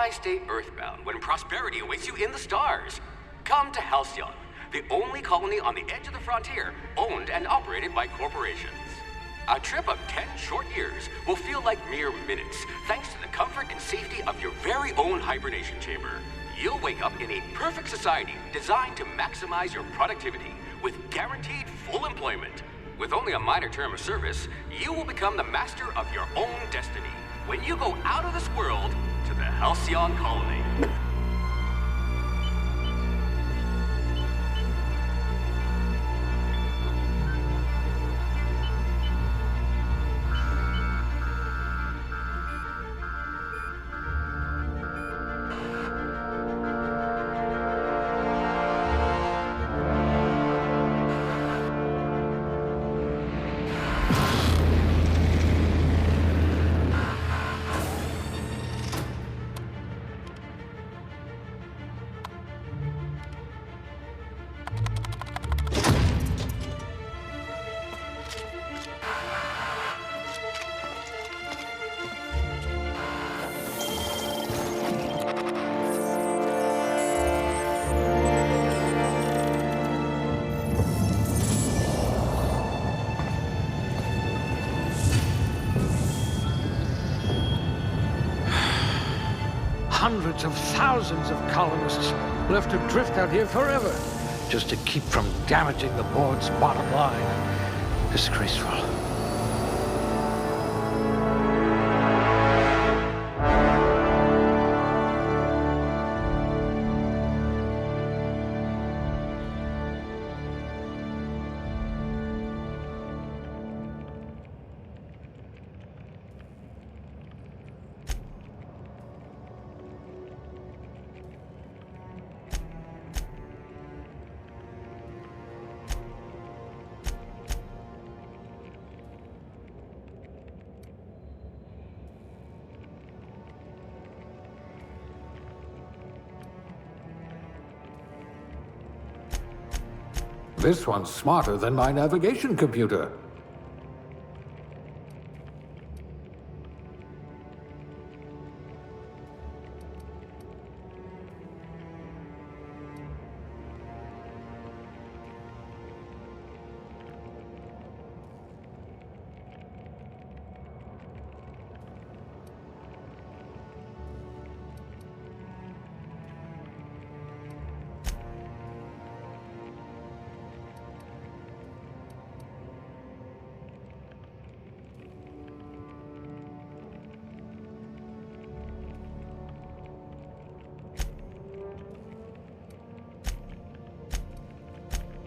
Why stay earthbound when prosperity awaits you in the stars? Come to Halcyon, the only colony on the edge of the frontier, owned and operated by corporations. A trip of 10 short years will feel like mere minutes, thanks to the comfort and safety of your very own hibernation chamber. You'll wake up in a perfect society designed to maximize your productivity, with guaranteed full employment. With only a minor term of service, you will become the master of your own destiny when you go out of this world to the Halcyon Colony. Hundreds of thousands of colonists left to drift out here forever, just to keep from damaging the board's bottom line. Disgraceful. This one's smarter than my navigation computer.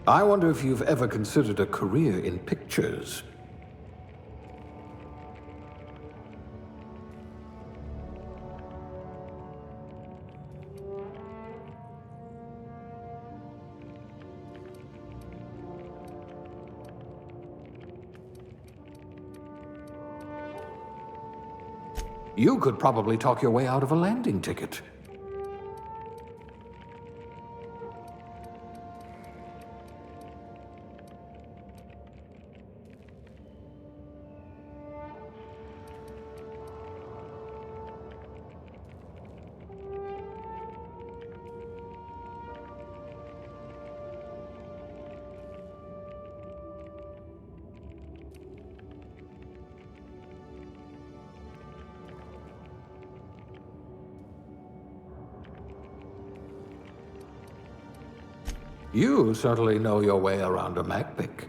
I wonder if you've ever considered a career in pictures. You could probably talk your way out of a landing ticket. You certainly know your way around a MacPic.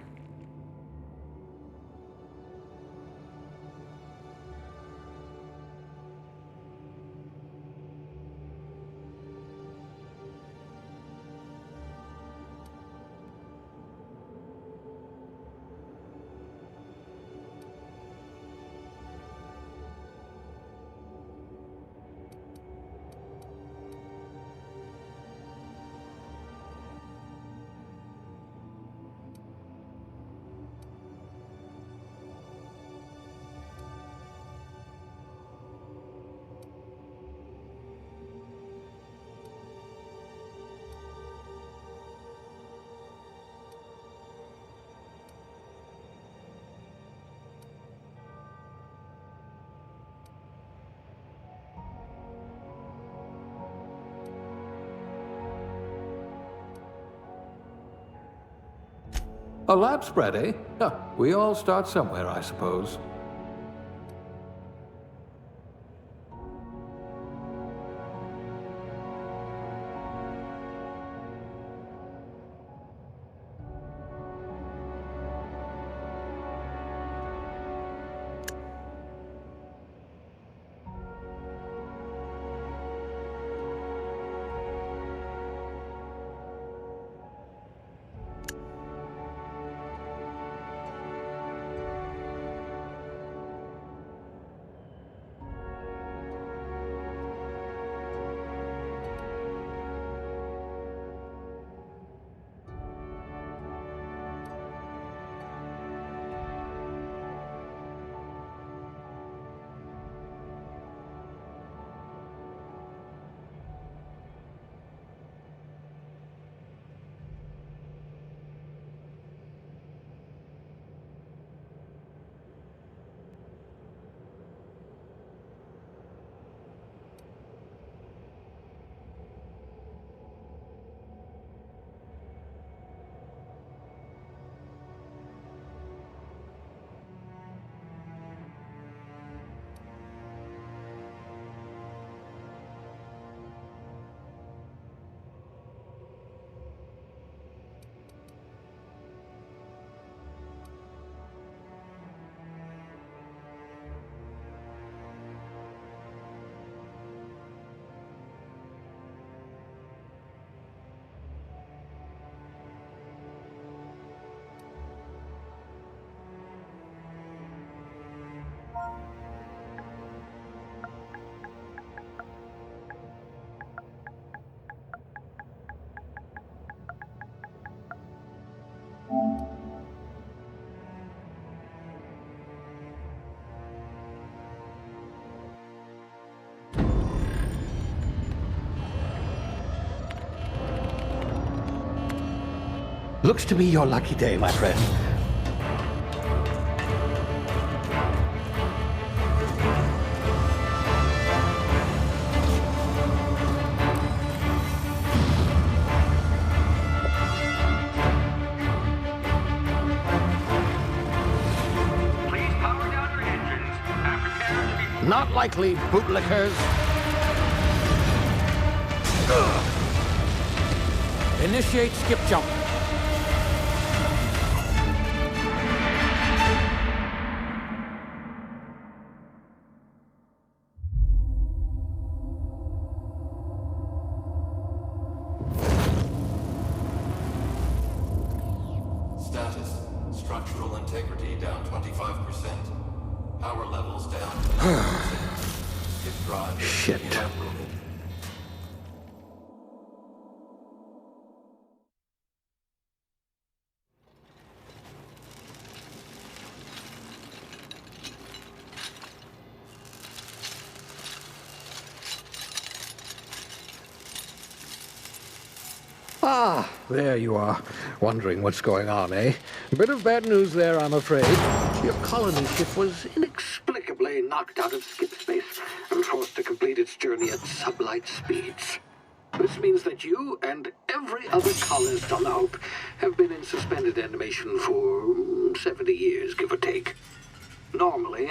A lab spread, eh? Huh, we all start somewhere, I suppose. Looks to be your lucky day, my friend. Please power down your engines and prepare to be... Not likely, bootlickers. Initiate skip jump. Status. Structural integrity down 25%. Power levels down 10%. Skip drive Shit. inoperable. Ah, there you are. Wondering what's going on, eh? A bit of bad news there, I'm afraid. Your colony ship was inexplicably knocked out of skip space and forced to complete its journey at sublight speeds. This means that you and every other colonist on the Hope have been in suspended animation for 70 years, give or take. Normally,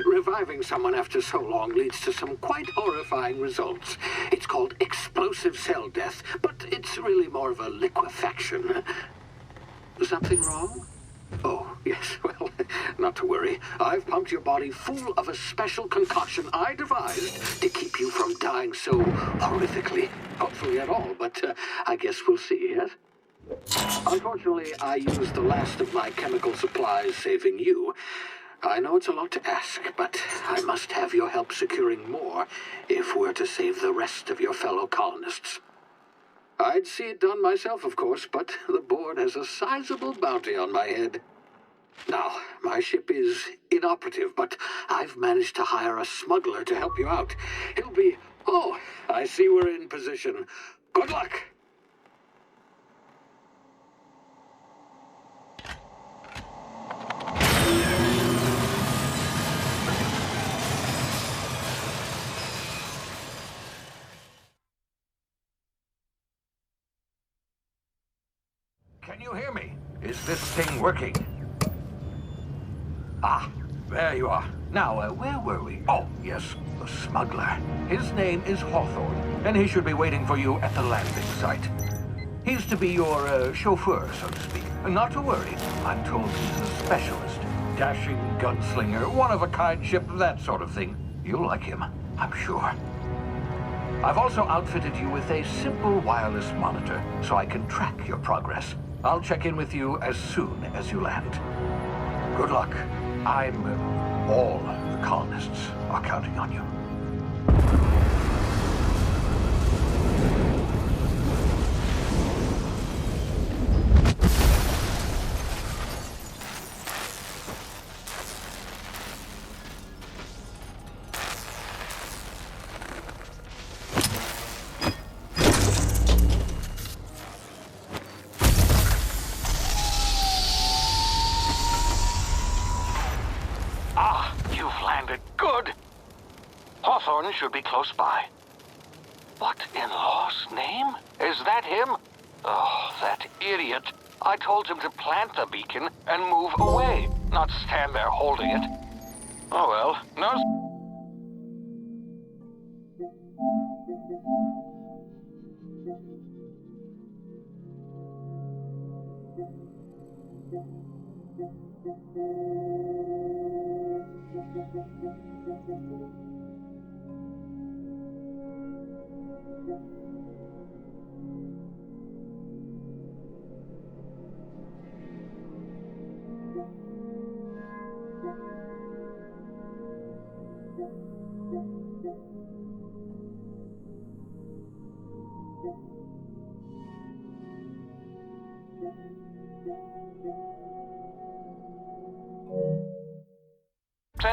reviving someone after so long leads to some quite horrifying results. It's called explosive cell death, but it's really more of a liquefaction. Something wrong? Oh, yes, well, not to worry. I've pumped your body full of a special concoction I devised to keep you from dying so horrifically. Hopefully at all, but I guess we'll see, yes? Unfortunately, I used the last of my chemical supplies saving you. I know it's a lot to ask, but I must have your help securing more if we're to save the rest of your fellow colonists. I'd see it done myself, of course, but the board has a sizable bounty on my head. Now, my ship is inoperative, but I've managed to hire a smuggler to help you out. He'll be... Oh, I see we're in position. Good luck! Can you hear me? Is this thing working? Ah, there you are. Now, where were we? Oh, yes, the smuggler. His name is Hawthorne, and he should be waiting for you at the landing site. He's to be your chauffeur, so to speak. Not to worry, I'm told he's a specialist. Dashing gunslinger, one-of-a-kind ship, that sort of thing. You'll like him, I'm sure. I've also outfitted you with a simple wireless monitor, so I can track your progress. I'll check in with you as soon as you land. Good luck. All the colonists are counting on you. Hawthorne should be close by. What in law's name? Is that him? Oh, that idiot. I told him to plant the beacon and move away, not stand there holding it. Oh well, no...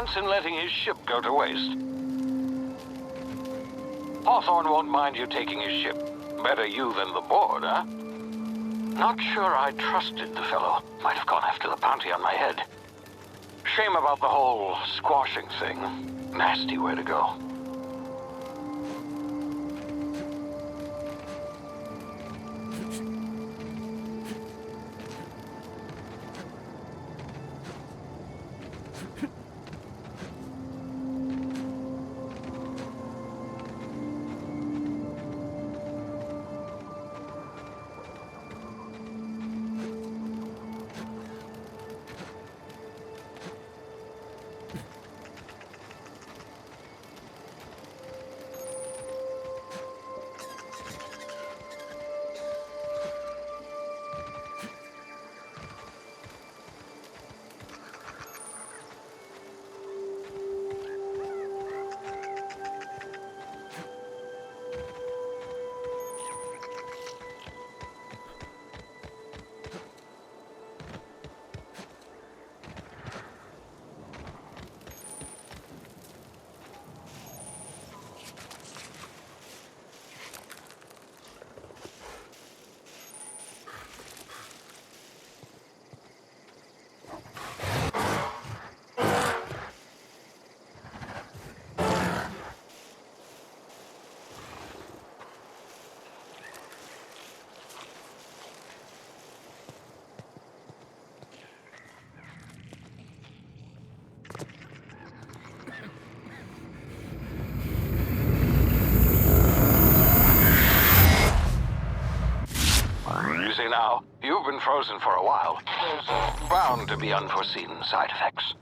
sense in letting his ship go to waste. Hawthorne won't mind you taking his ship. Better you than the board, huh? Not sure I trusted the fellow. Might have gone after the bounty on my head. Shame about the whole squashing thing. Nasty way to go. Now, you've been frozen for a while. There's bound to be unforeseen side effects.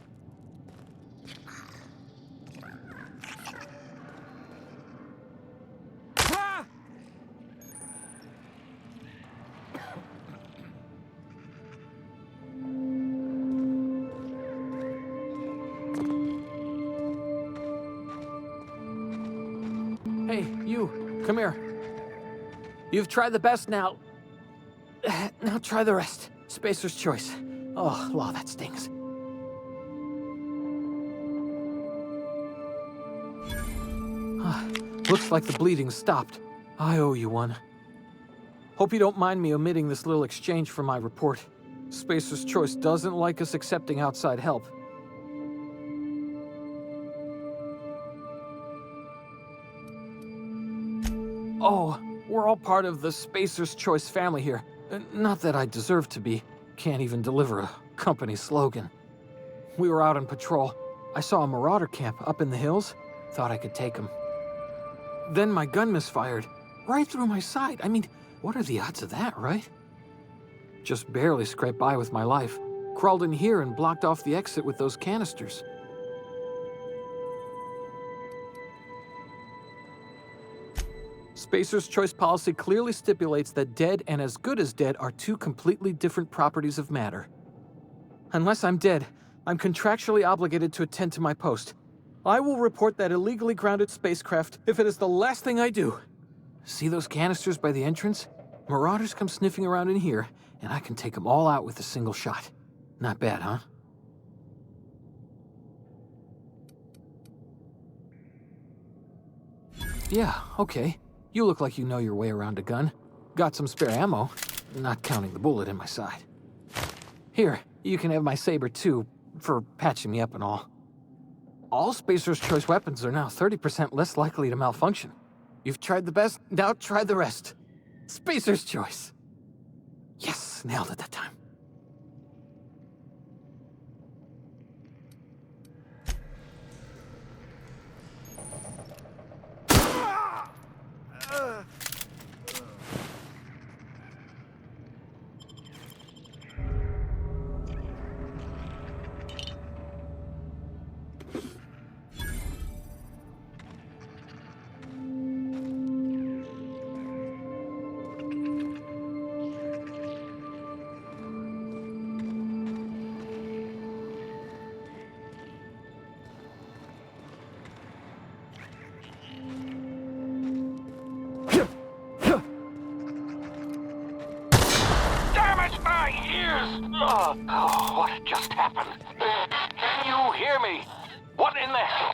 Hey, you, come here. You've tried the best now. Now try the rest. Spacer's choice. Oh, law, that stings. Looks like the bleeding's stopped. I owe you one. Hope you don't mind me omitting this little exchange from my report. Spacer's choice doesn't like us accepting outside help. Oh, we're all part of the Spacer's Choice family here. Not that I deserve to be. Can't even deliver a company slogan. We were out on patrol. I saw a marauder camp up in the hills. Thought I could take him. Then my gun misfired. Right through my side. I mean, what are the odds of that, right? Just barely scraped by with my life. Crawled in here and blocked off the exit with those canisters. Spacer's Choice policy clearly stipulates that dead and as good as dead are two completely different properties of matter. Unless I'm dead, I'm contractually obligated to attend to my post. I will report that illegally grounded spacecraft if it is the last thing I do. See those canisters by the entrance? Marauders come sniffing around in here, and I can take them all out with a single shot. Not bad, huh? Yeah, okay. You look like you know your way around a gun. Got some spare ammo, not counting the bullet in my side. Here, you can have my saber too, for patching me up and all. All Spacer's Choice weapons are now 30% less likely to malfunction. You've tried the best, now try the rest. Spacer's Choice. Yes, nailed it that time. What just happened? Can you hear me? What in the hell?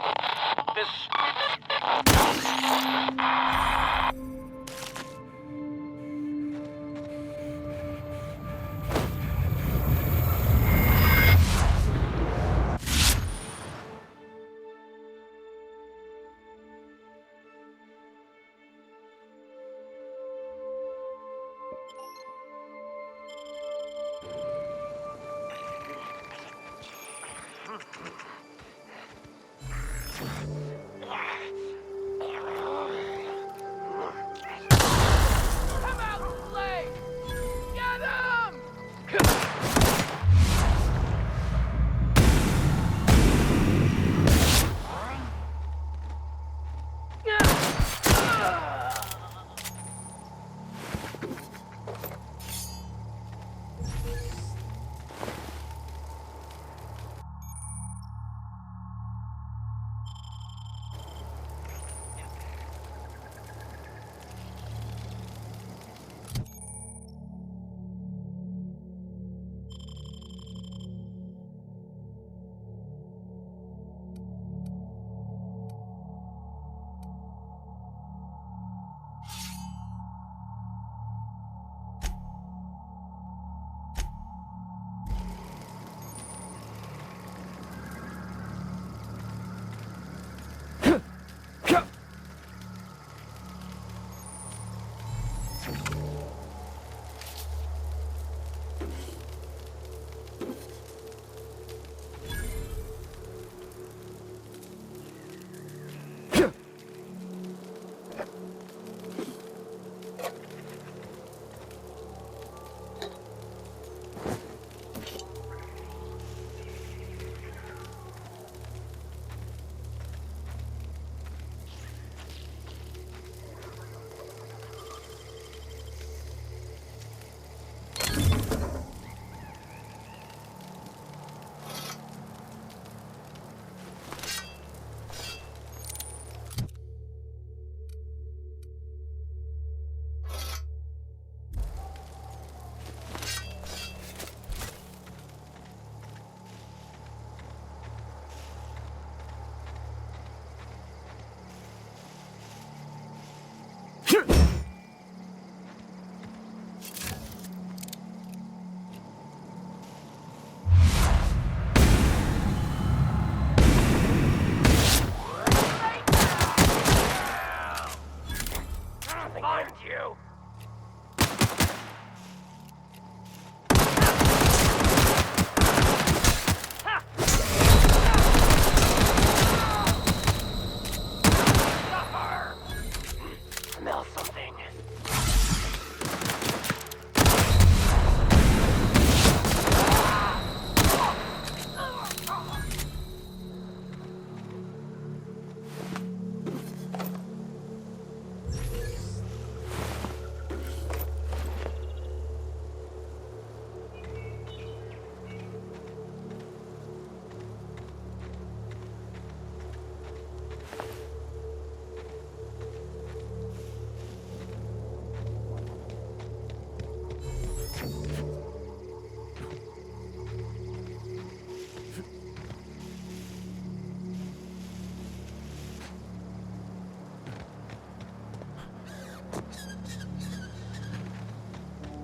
smell something.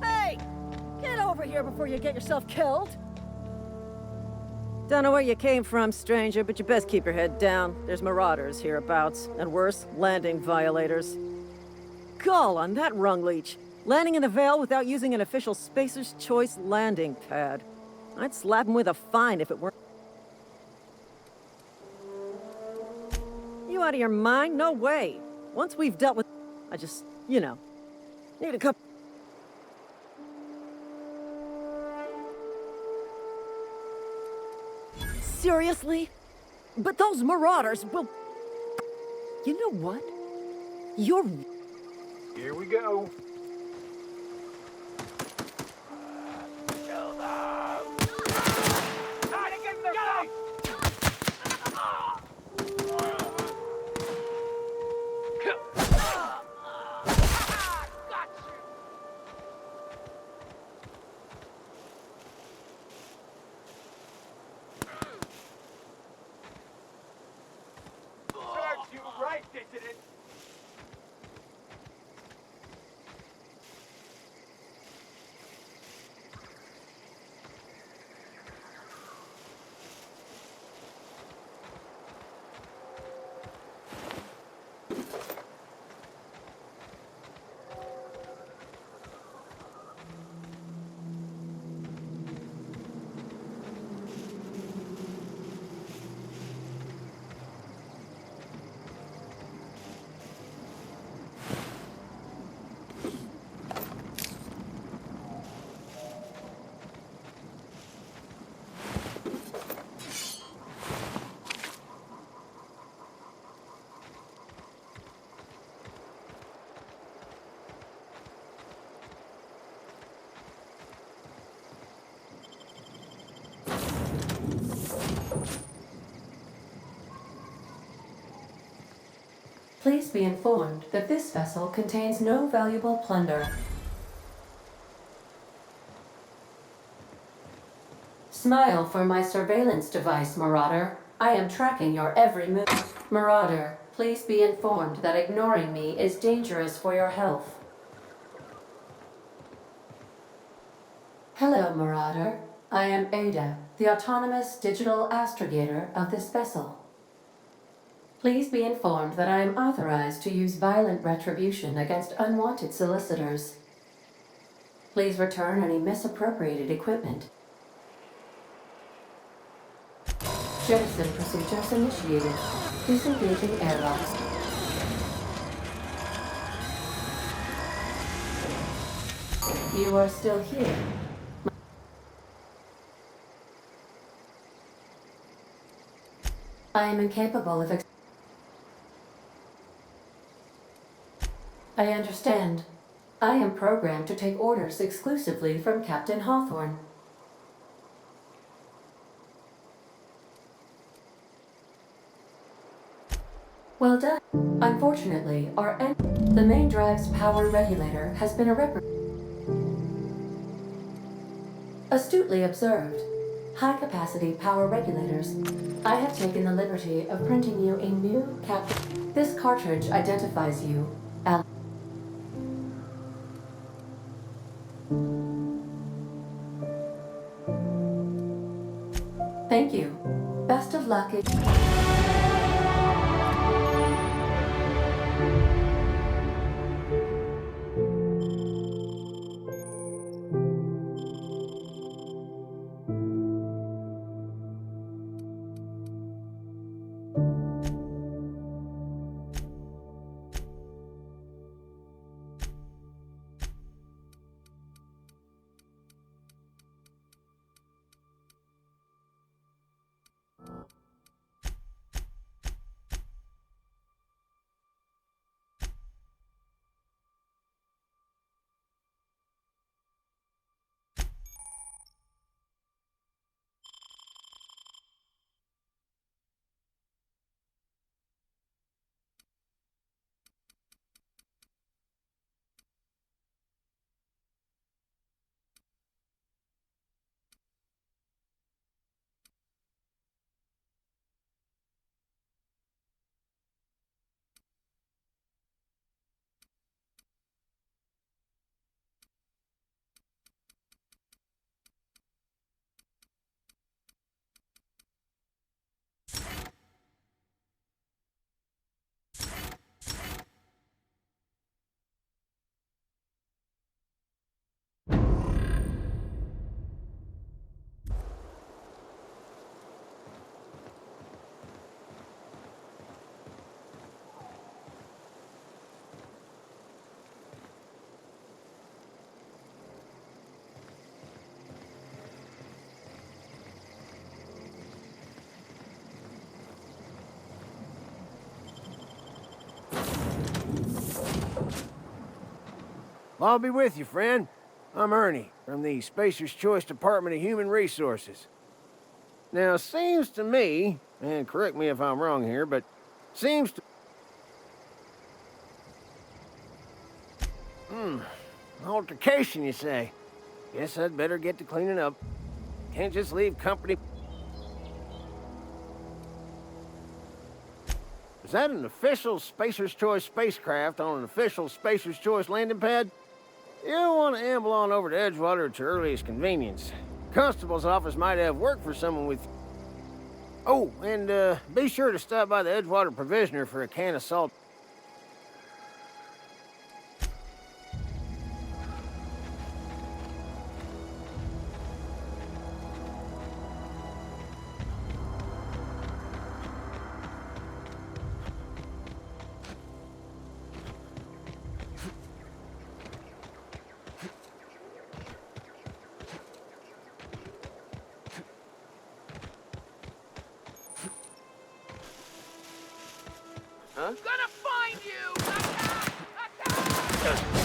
Hey! Get over here before you get yourself killed! Don't know where you came from, stranger, but you best keep your head down. There's marauders hereabouts, and worse, landing violators. Gall on that rung leech! Landing in the Vale without using an official Spacer's Choice landing pad. I'd slap him with a fine if it weren't. You out of your mind? No way! Once we've dealt with... I just, you know, need a couple... Seriously? But those marauders will... You know what? You're... Here we go. You right, dissident! Please be informed that this vessel contains no valuable plunder. Smile for my surveillance device, Marauder. I am tracking your every move. Marauder, please be informed that ignoring me is dangerous for your health. Hello, Marauder. I am Ada, the autonomous digital astrogator of this vessel. Please be informed that I am authorized to use violent retribution against unwanted solicitors. Please return any misappropriated equipment. Jettison procedures initiated. Disengaging airlocks. You are still here. I am incapable of I understand. I am programmed to take orders exclusively from Captain Hawthorne. Well done. Unfortunately, the main drive's power regulator has been astutely observed. High-capacity power regulators. I have taken the liberty of printing you a new Captain. This cartridge identifies you, Al. Thank you. Best of luck. I'll be with you, friend. I'm Ernie, from the Spacer's Choice Department of Human Resources. Now, seems to me, and correct me if I'm wrong here, but seems to... Altercation, you say? Guess I'd better get to cleaning up. Can't just leave company... Is that an official Spacer's Choice spacecraft on an official Spacer's Choice landing pad? You'll want to amble on over to Edgewater at your earliest convenience. Constable's office might have work for someone with... Oh, and be sure to stop by the Edgewater Provisioner for a can of salt. Gonna find you! Attack! Attack!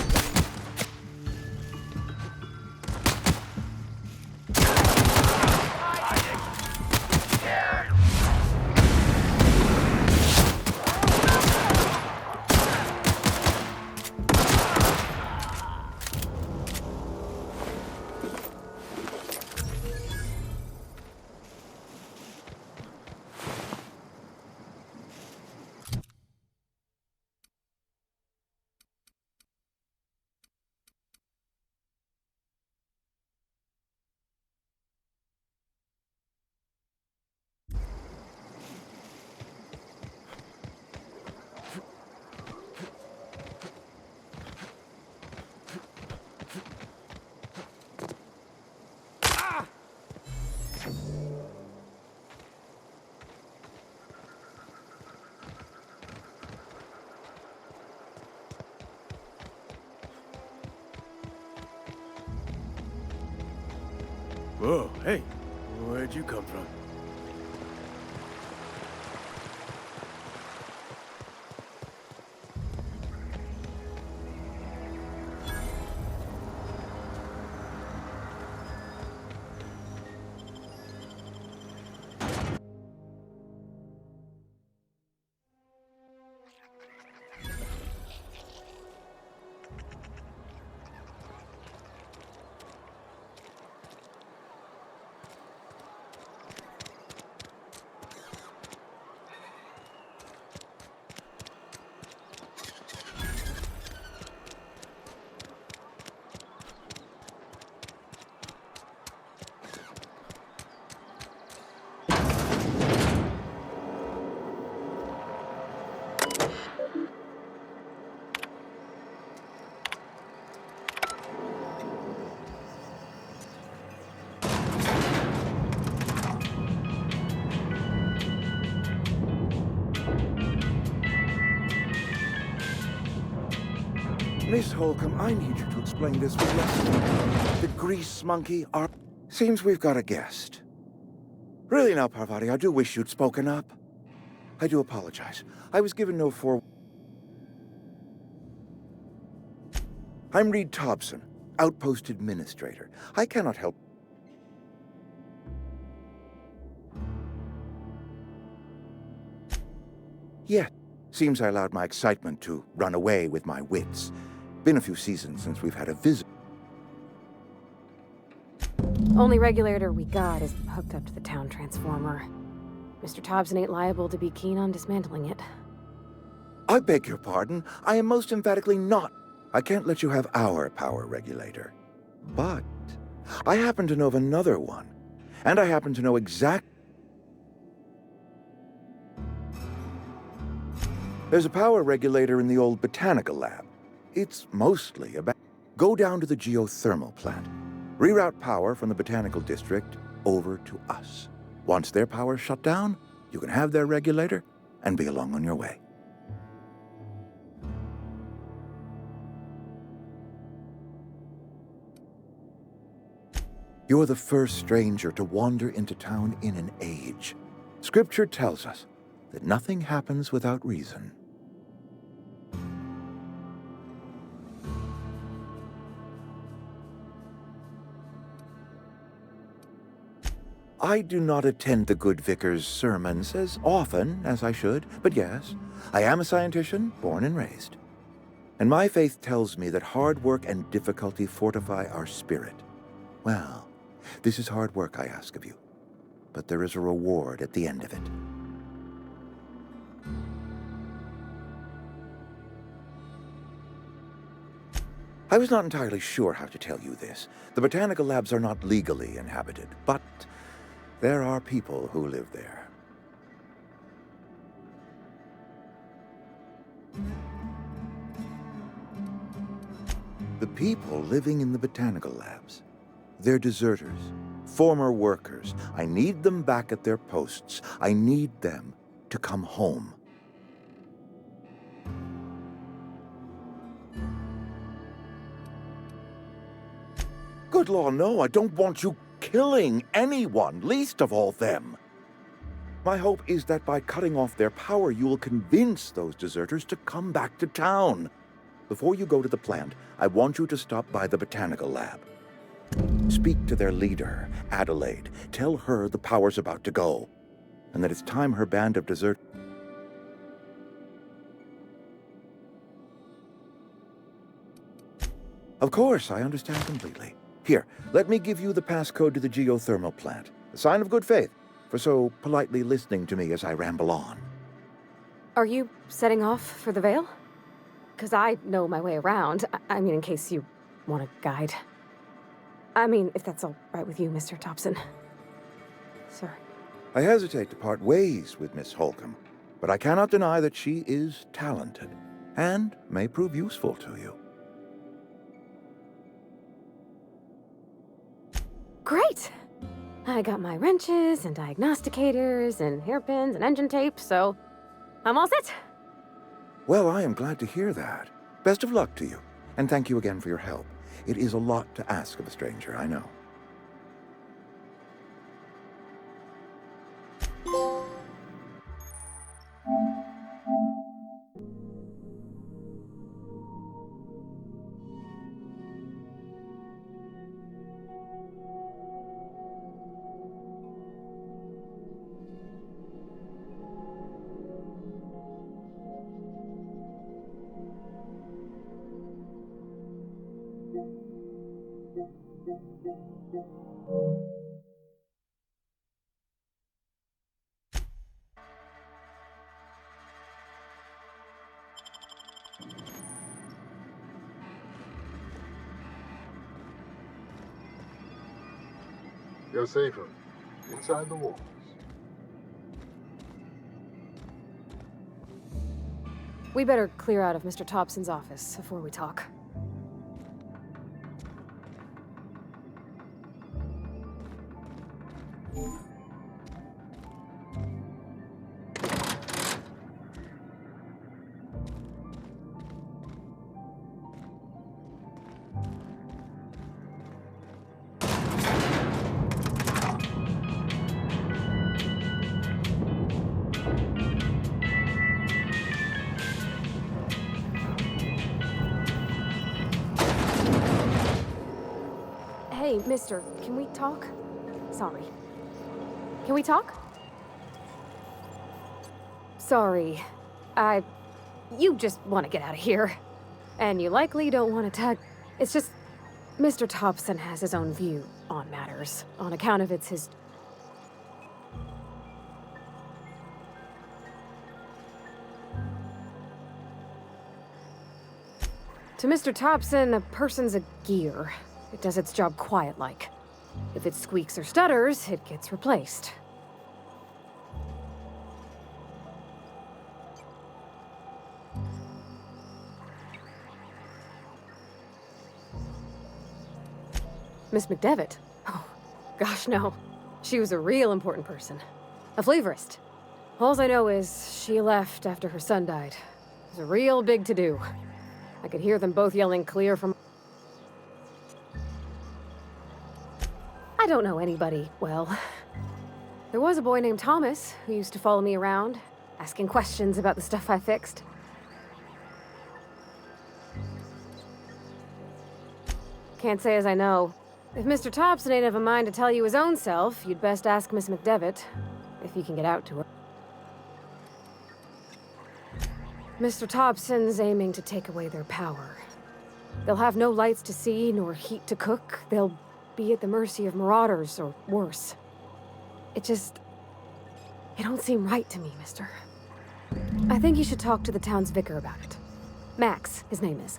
Whoa, hey, where'd you come from? Miss Holcomb, I need you to explain this with less. The grease monkey are... Seems we've got a guest. Really now, Parvati, I do wish you'd spoken up. I do apologize. I was given no fore... I'm Reed Thompson, Outpost Administrator. I cannot help... Yet, seems I allowed my excitement to run away with my wits. Been a few seasons since we've had a visit. Only regulator we got is hooked up to the town transformer. Mr. Thompson ain't liable to be keen on dismantling it. I beg your pardon. I am most emphatically not. I can't let you have our power regulator. But I happen to know of another one. And I happen to know exact... There's a power regulator in the old botanical lab. It's mostly about... Go down to the geothermal plant. Reroute power from the botanical district over to us. Once their power's shut down, you can have their regulator and be along on your way. You're the first stranger to wander into town in an age. Scripture tells us that nothing happens without reason. I do not attend the good vicar's sermons as often as I should, but yes, I am a scientician, born and raised. And my faith tells me that hard work and difficulty fortify our spirit. Well, this is hard work I ask of you, but there is a reward at the end of it. I was not entirely sure how to tell you this. The botanical labs are not legally inhabited, but there are people who live there. The people living in the botanical labs, they're deserters, former workers. I need them back at their posts. I need them to come home. Good law, no, I don't want you killing anyone, least of all them. My hope is that by cutting off their power, you will convince those deserters to come back to town. Before you go to the plant, I want you to stop by the botanical lab. Speak to their leader, Adelaide. Tell her the power's about to go, and that it's time her band of desert... Of course, I understand completely. Here, let me give you the passcode to the geothermal plant. A sign of good faith, for so politely listening to me as I ramble on. Are you setting off for the Vale? Because I know my way around. I mean, in case you want a guide. I mean, if that's all right with you, Mr. Thompson. Sir. I hesitate to part ways with Miss Holcomb, but I cannot deny that she is talented, and may prove useful to you. Great! I got my wrenches and diagnosticators and hairpins and engine tape, so I'm all set. Well, I am glad to hear that. Best of luck to you, and thank you again for your help. It is a lot to ask of a stranger, I know. You're safer inside the walls. We better clear out of Mr. Thompson's office before we talk. Hey, mister, can we talk? Sorry. Can we talk? Sorry. You just want to get out of here. And you likely don't want to tag... It's just... Mr. Thompson has his own view on matters. On account of it's his... To Mr. Thompson, a person's a gear. It does its job quiet-like. If it squeaks or stutters, it gets replaced. Miss McDevitt? Oh, gosh, no. She was a real important person. A flavorist. All I know is she left after her son died. It was a real big to-do. I could hear them both yelling clear from... I don't know anybody well. There was a boy named Thomas who used to follow me around, asking questions about the stuff I fixed. Can't say as I know. If Mr. Thompson ain't of a mind to tell you his own self, you'd best ask Miss McDevitt, if you can get out to her. Mr. Thompson's aiming to take away their power. They'll have no lights to see, nor heat to cook. They'll be at the mercy of marauders, or worse. It don't seem right to me, mister. I think you should talk to the town's vicar about it. Max, his name is.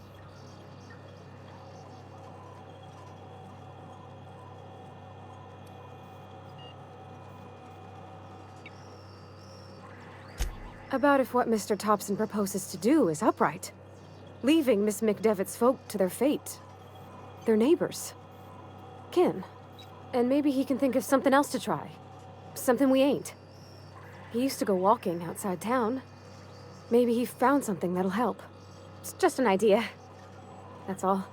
About if what Mr. Thompson proposes to do is upright. Leaving Miss McDevitt's folk to their fate. Their neighbors. Kin. And maybe he can think of something else to try. Something we ain't. He used to go walking outside town. Maybe he found something that'll help. It's just an idea. That's all.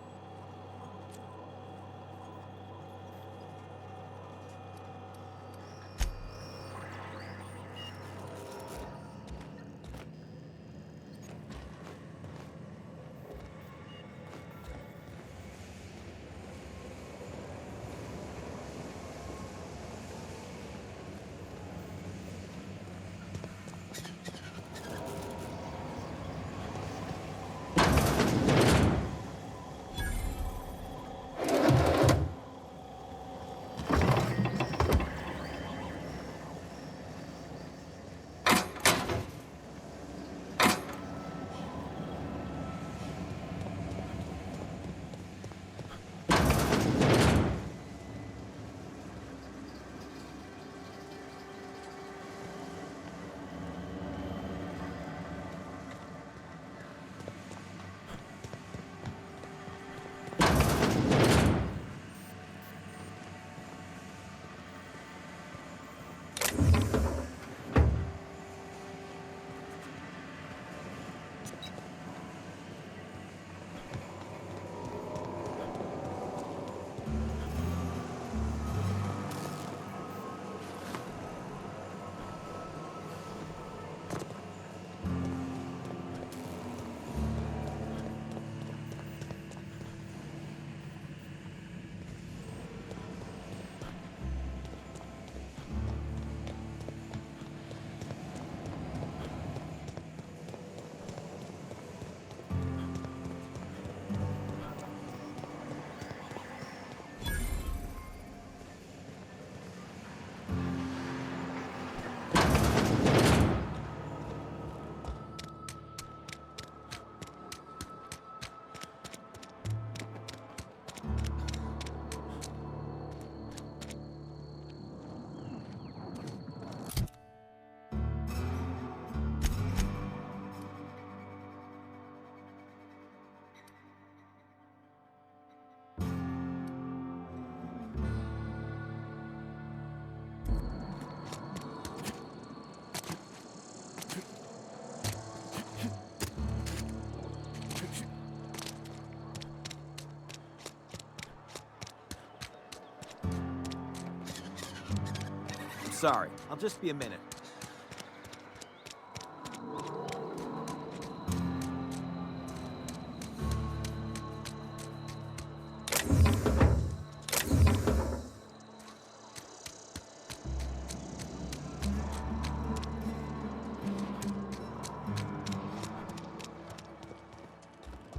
Sorry, I'll just be a minute.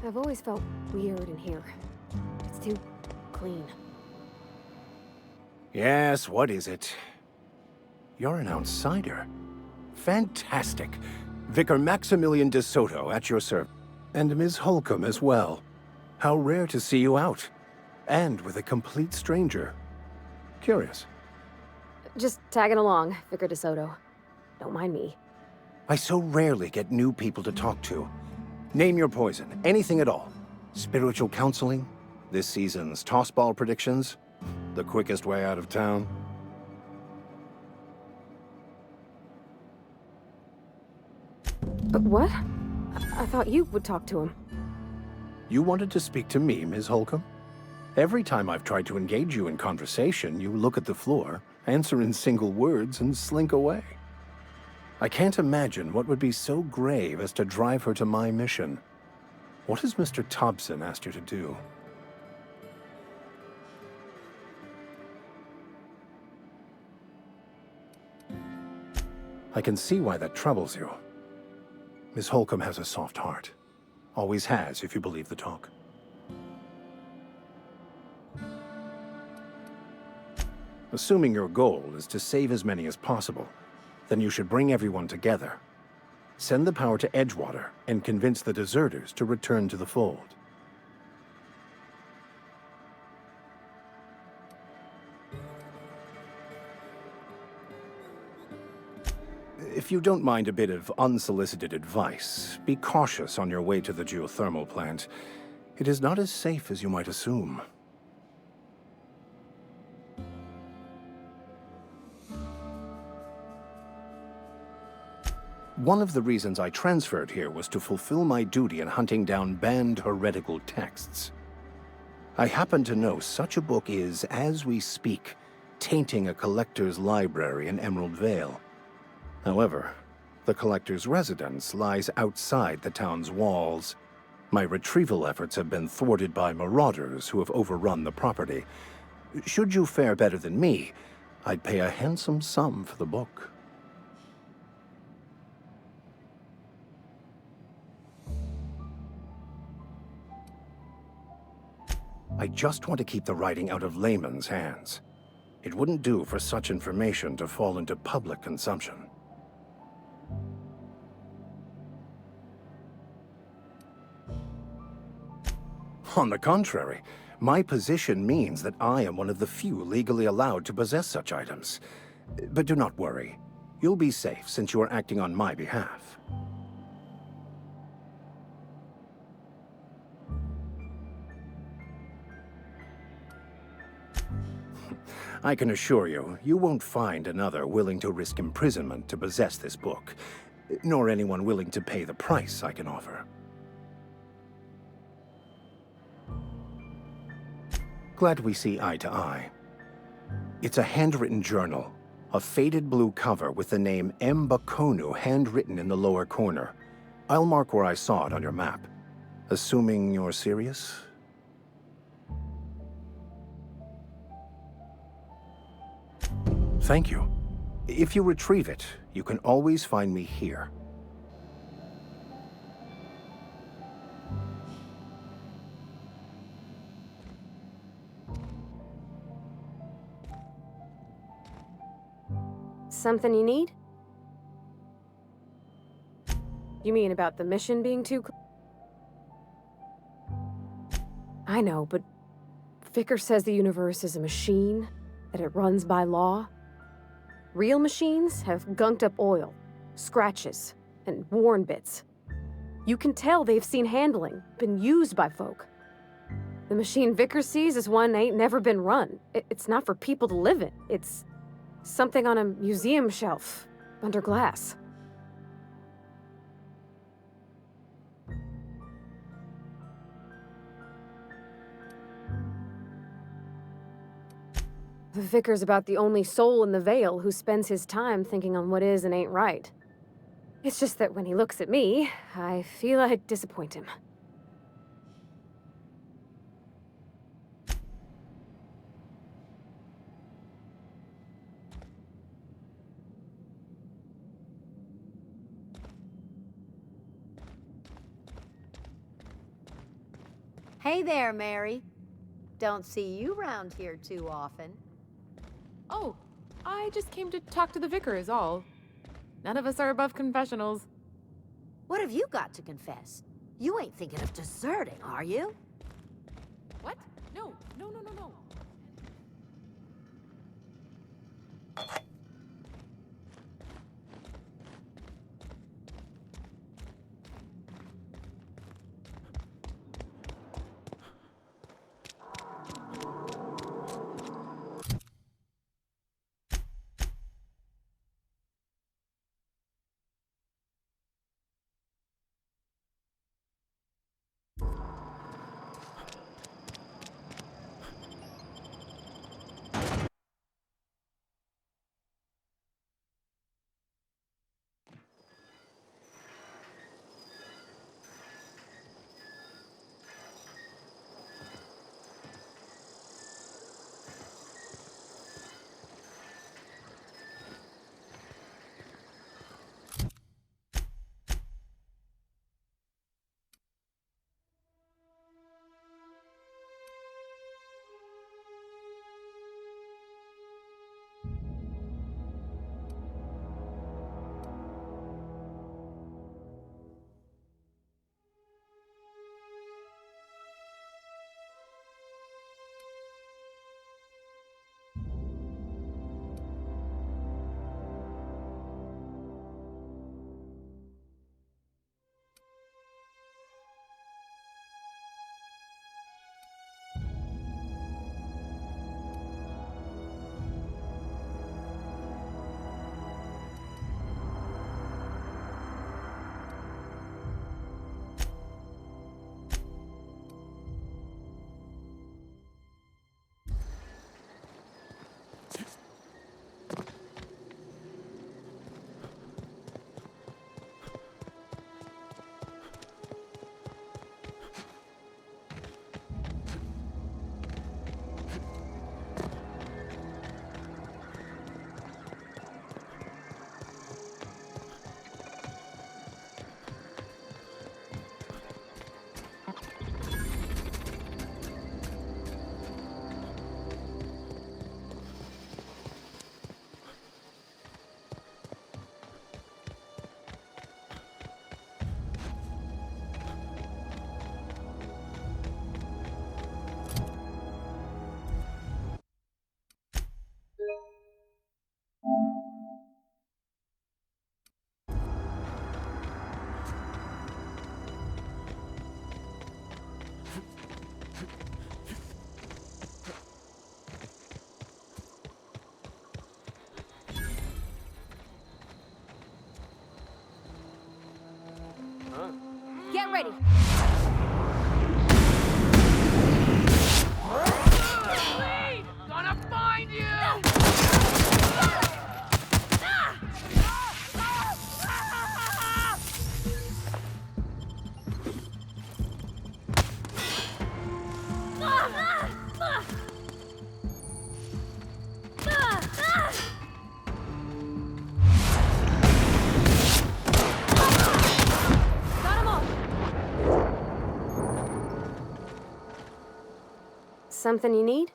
I've always felt weird in here. It's too clean. Yes, what is it? You're an outsider. Fantastic. Vicar Maximilian de Soto at your service. And Ms. Holcomb as well. How rare to see you out. And with a complete stranger. Curious. Just tagging along, Vicar de Soto. Don't mind me. I so rarely get new people to talk to. Name your poison, anything at all. Spiritual counseling, this season's tossball predictions, the quickest way out of town. But what? I thought you would talk to him. You wanted to speak to me, Ms. Holcomb? Every time I've tried to engage you in conversation, you look at the floor, answer in single words, and slink away. I can't imagine what would be so grave as to drive her to my mission. What has Mr. Thompson asked you to do? I can see why that troubles you. Miss Holcomb has a soft heart. Always has, if you believe the talk. Assuming your goal is to save as many as possible, then you should bring everyone together. Send the power to Edgewater and convince the deserters to return to the fold. If you don't mind a bit of unsolicited advice, be cautious on your way to the geothermal plant. It is not as safe as you might assume. One of the reasons I transferred here was to fulfill my duty in hunting down banned heretical texts. I happen to know such a book is, as we speak, tainting a collector's library in Emerald Vale. However, the collector's residence lies outside the town's walls. My retrieval efforts have been thwarted by marauders who have overrun the property. Should you fare better than me, I'd pay a handsome sum for the book. I just want to keep the writing out of laymen's hands. It wouldn't do for such information to fall into public consumption. On the contrary, my position means that I am one of the few legally allowed to possess such items. But do not worry. You'll be safe since you are acting on my behalf. I can assure you, you won't find another willing to risk imprisonment to possess this book, nor anyone willing to pay the price I can offer. Glad we see eye to eye. It's a handwritten journal, a faded blue cover with the name M'Bakono handwritten in the lower corner. I'll mark where I saw it on your map. Assuming you're serious? Thank you. If you retrieve it, you can always find me here. Something you need? You mean about the mission being too... I know, but Vickers says the universe is a machine, that it runs by law. Real machines have gunked up oil, scratches, and worn bits. You can tell they've seen handling, been used by folk. The machine Vickers sees is one ain't never been run. It's not for people to live in. It's something on a museum shelf, under glass. The Vicar's about the only soul in the Vale who spends his time thinking on what is and ain't right. It's just that when he looks at me, I feel I'd disappoint him. Hey there, Mary. Don't see you round here too often. Oh, I just came to talk to the vicar is all. None of us are above confessionals. What have you got to confess? You ain't thinking of deserting, are you? What? No, no, no, no, no. ready. Lead! Gonna find you! Got 'em all. Something you need?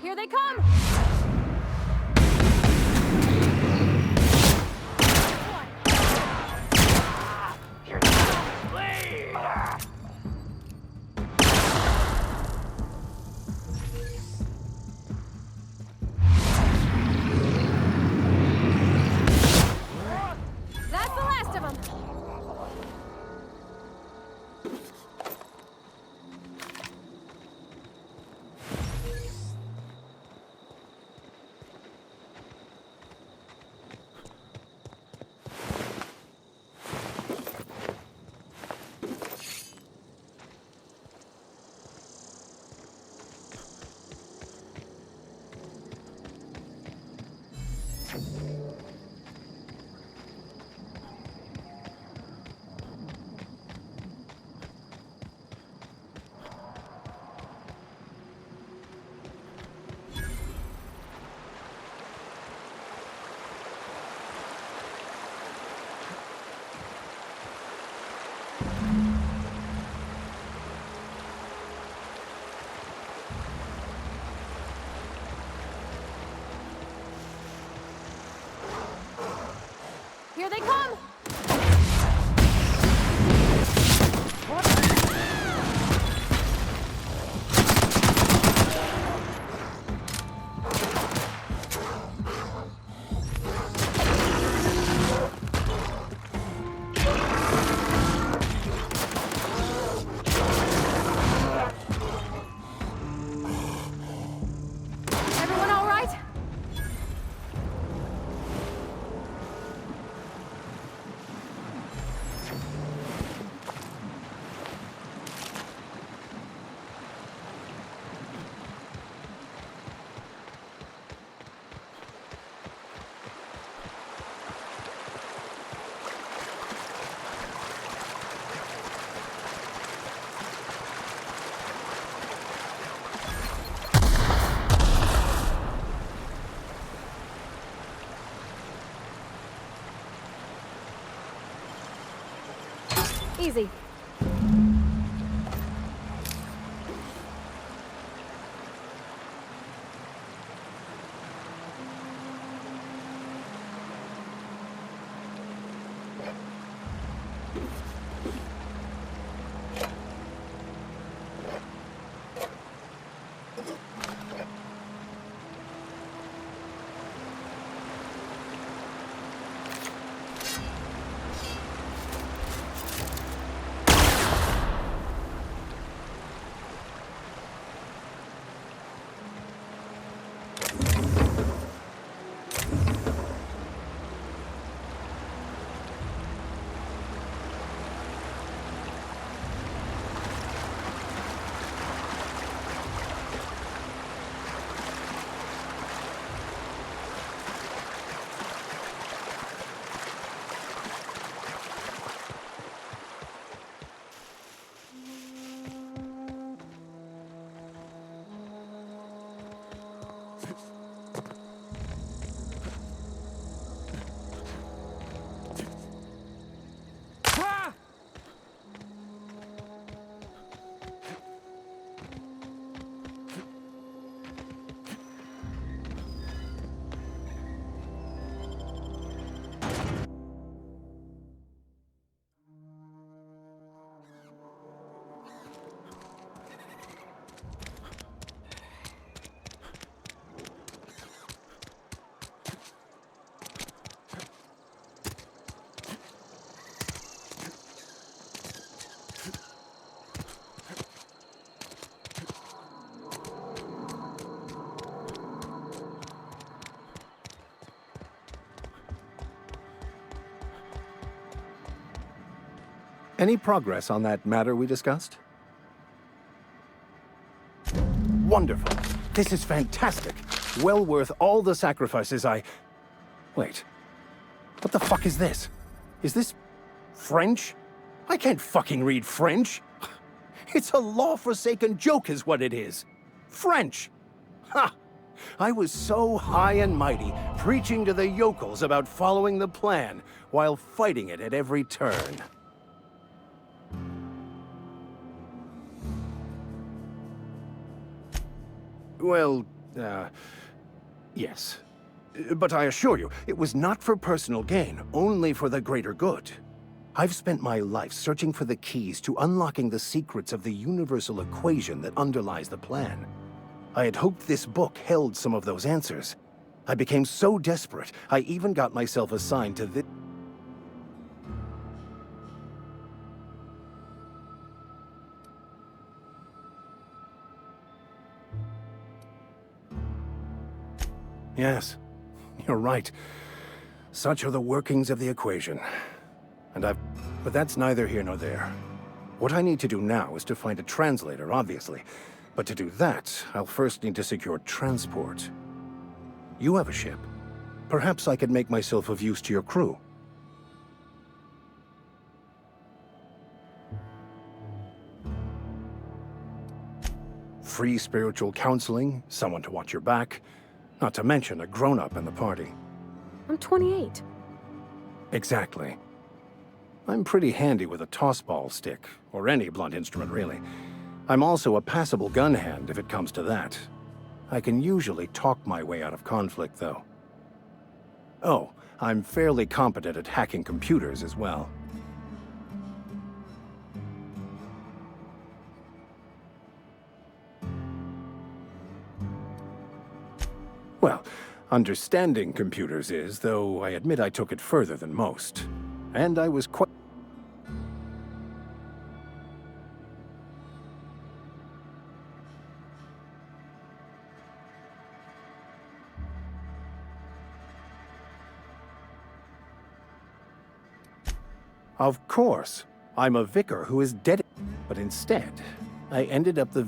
Here they come! That's the last of them! Here they come! Everyone all right? Easy. Any progress on that matter we discussed? Wonderful. This is fantastic. Well worth all the sacrifices I... Wait. What the fuck is this? Is this... French? I can't fucking read French. It's a law-forsaken joke is what it is. French! Ha! I was so high and mighty, preaching to the yokels about following the plan, while fighting it at every turn. Well, Yes. But I assure you, it was not for personal gain, only for the greater good. I've spent my life searching for the keys to unlocking the secrets of the universal equation that underlies the plan. I had hoped this book held some of those answers. I became so desperate, I even got myself assigned to this. Yes, you're right. Such are the workings of the equation. But that's neither here nor there. What I need to do now is to find a translator, obviously. But to do that, I'll first need to secure transport. You have a ship. Perhaps I could make myself of use to your crew. Free spiritual counseling, someone to watch your back, not to mention a grown-up in the party. I'm 28. Exactly. I'm pretty handy with a tossball stick, or any blunt instrument, really. I'm also a passable gun hand if it comes to that. I can usually talk my way out of conflict, though. Oh, I'm fairly competent at hacking computers as well. Well, understanding computers is, though I admit I took it further than most. And I was quite... Of course, I'm a vicar who is dead. But instead, I ended up the...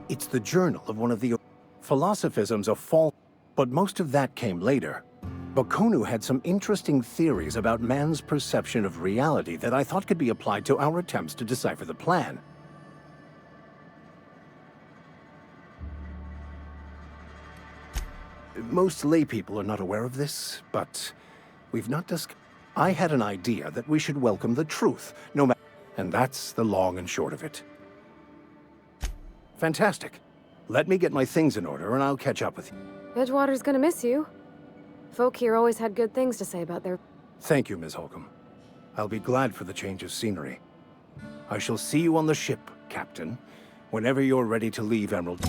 It's the journal of one of the... Philosophism's a false... But most of that came later. Bakonu had some interesting theories about man's perception of reality that I thought could be applied to our attempts to decipher the plan. Most laypeople are not aware of this, but we've not discussed... I had an idea that we should welcome the truth, no matter... And that's the long and short of it. Fantastic. Let me get my things in order and I'll catch up with you. Edgewater's gonna miss you. Folk here always had good things to say about their... Thank you, Ms. Holcomb. I'll be glad for the change of scenery. I shall see you on the ship, Captain, whenever you're ready to leave Emerald...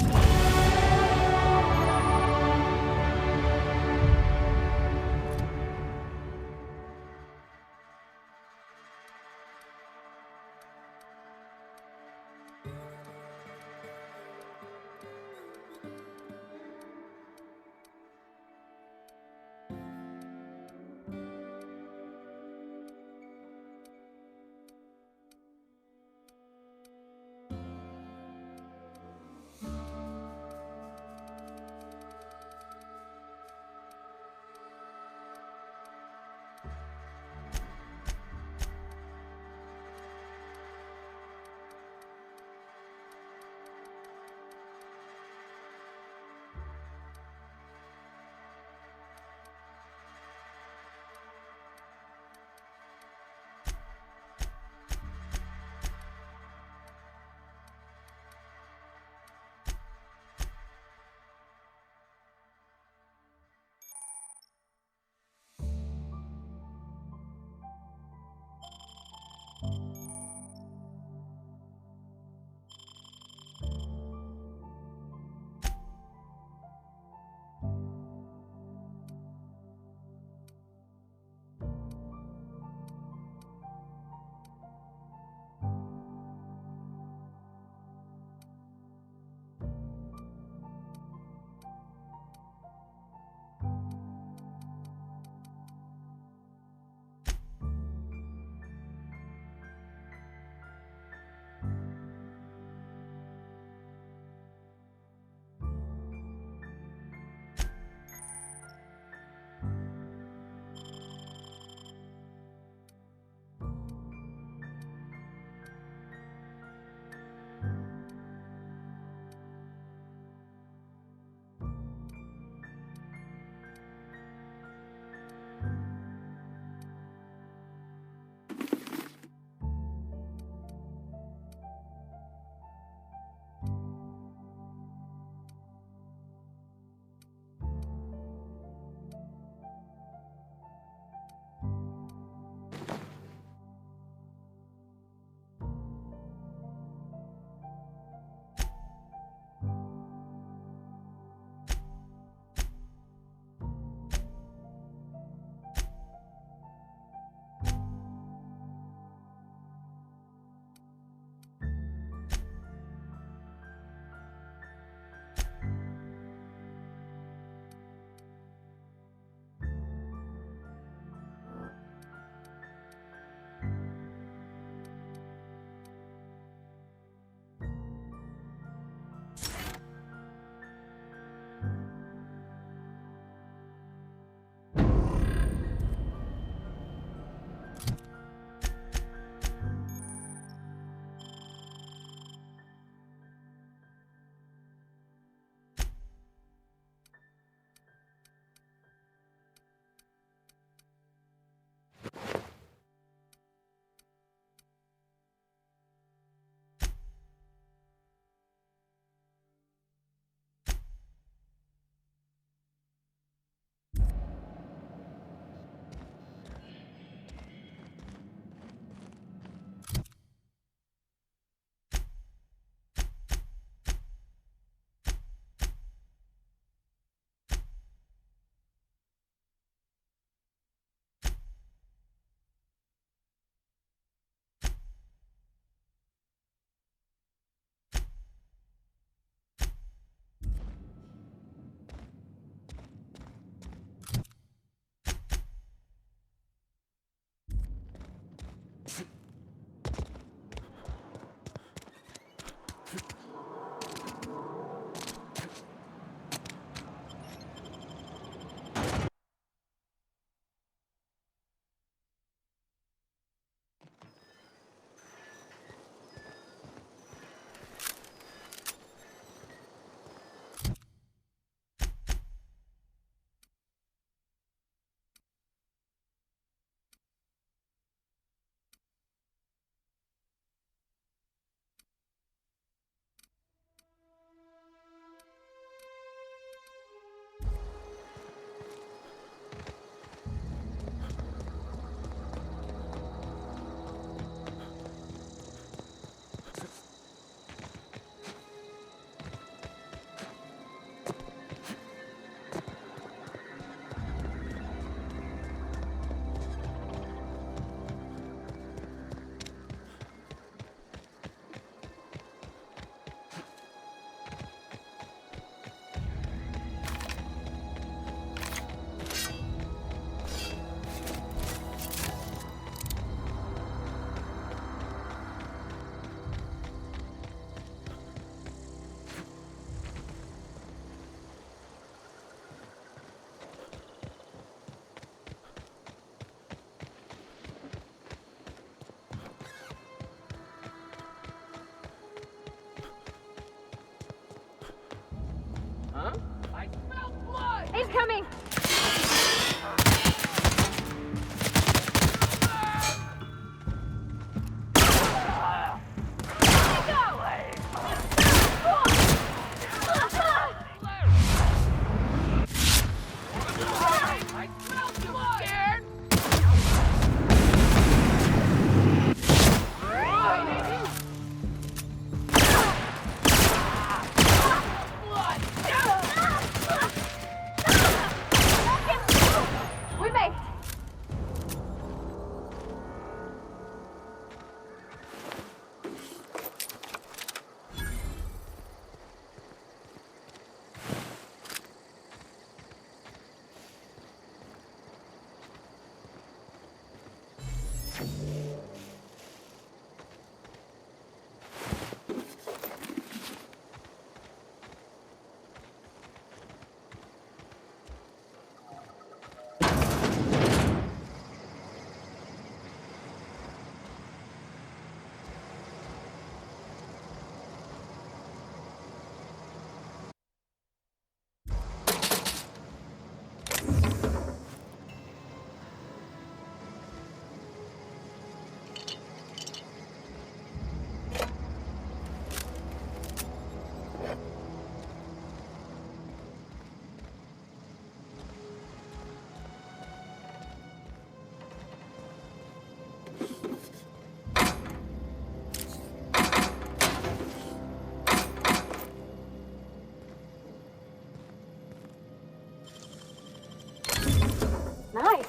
Nice.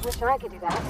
Wish I could do that.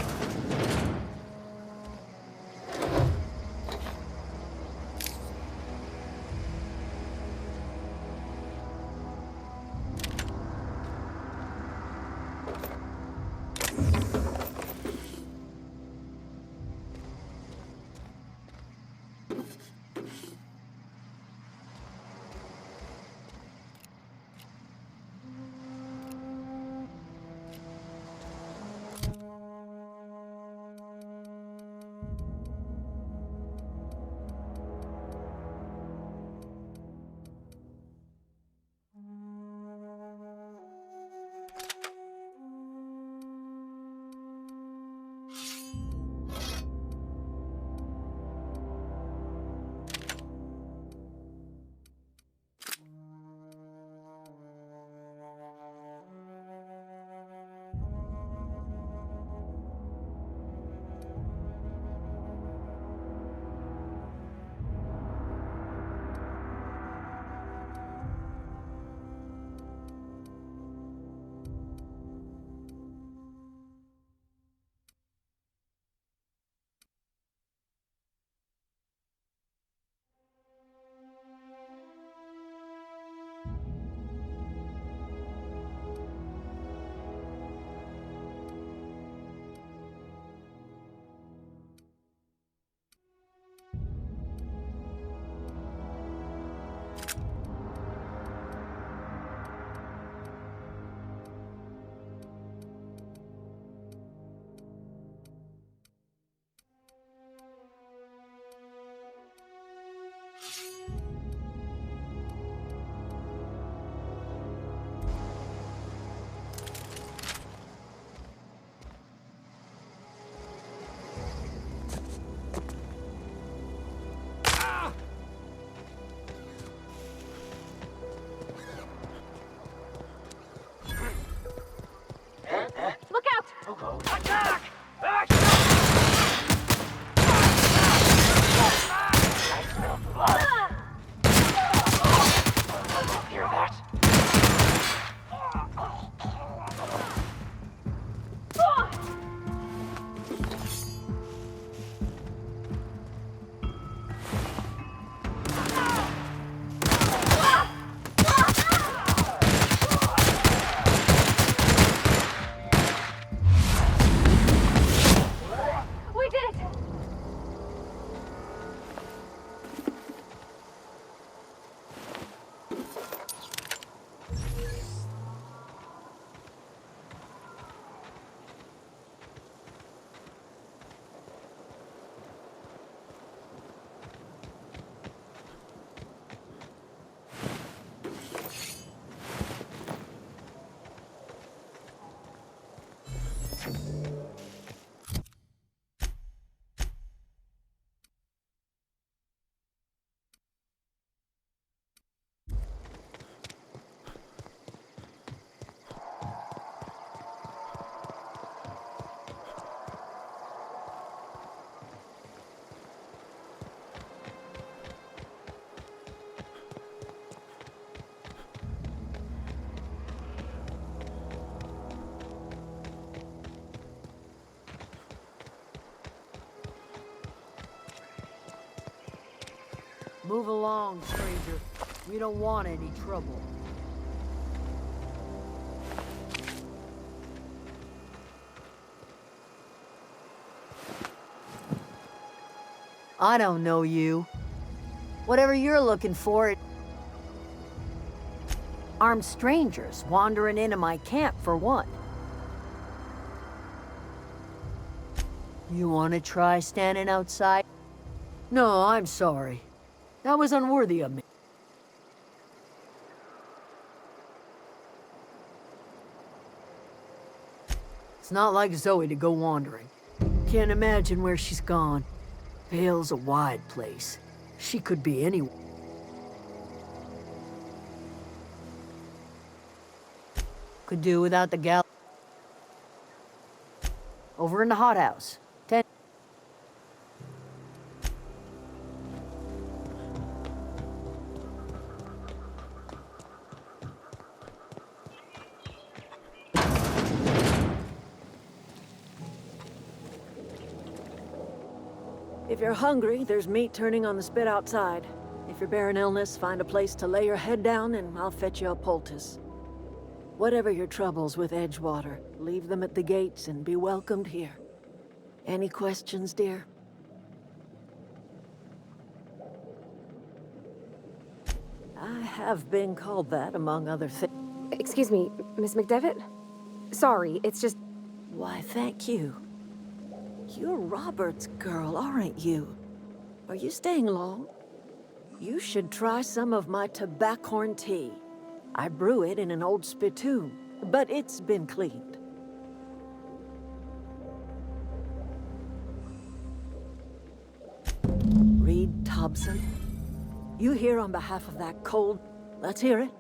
Look out! Attack! Hear that? We did it! Move along, stranger. We don't want any trouble. I don't know you. Whatever you're looking for, armed strangers wandering into my camp for one. You want to try standing outside? No, I'm sorry. That was unworthy of me. It's not like Zoe to go wandering. Can't imagine where she's gone. Vale's a wide place. She could be anywhere. Could do without the gal. Over in the hothouse. If you're hungry, there's meat turning on the spit outside. If you're bearing illness, find a place to lay your head down and I'll fetch you a poultice. Whatever your troubles with Edgewater, leave them at the gates and be welcomed here. Any questions, dear? I have been called that, among other things. Excuse me, Miss McDevitt? Sorry, it's just... Why, thank you. You're Robert's girl, aren't you? Are you staying long? You should try some of my tobaccorn tea. I brew it in an old spittoon, but it's been cleaned. Reed Thompson? You here on behalf of that cold... Let's hear it.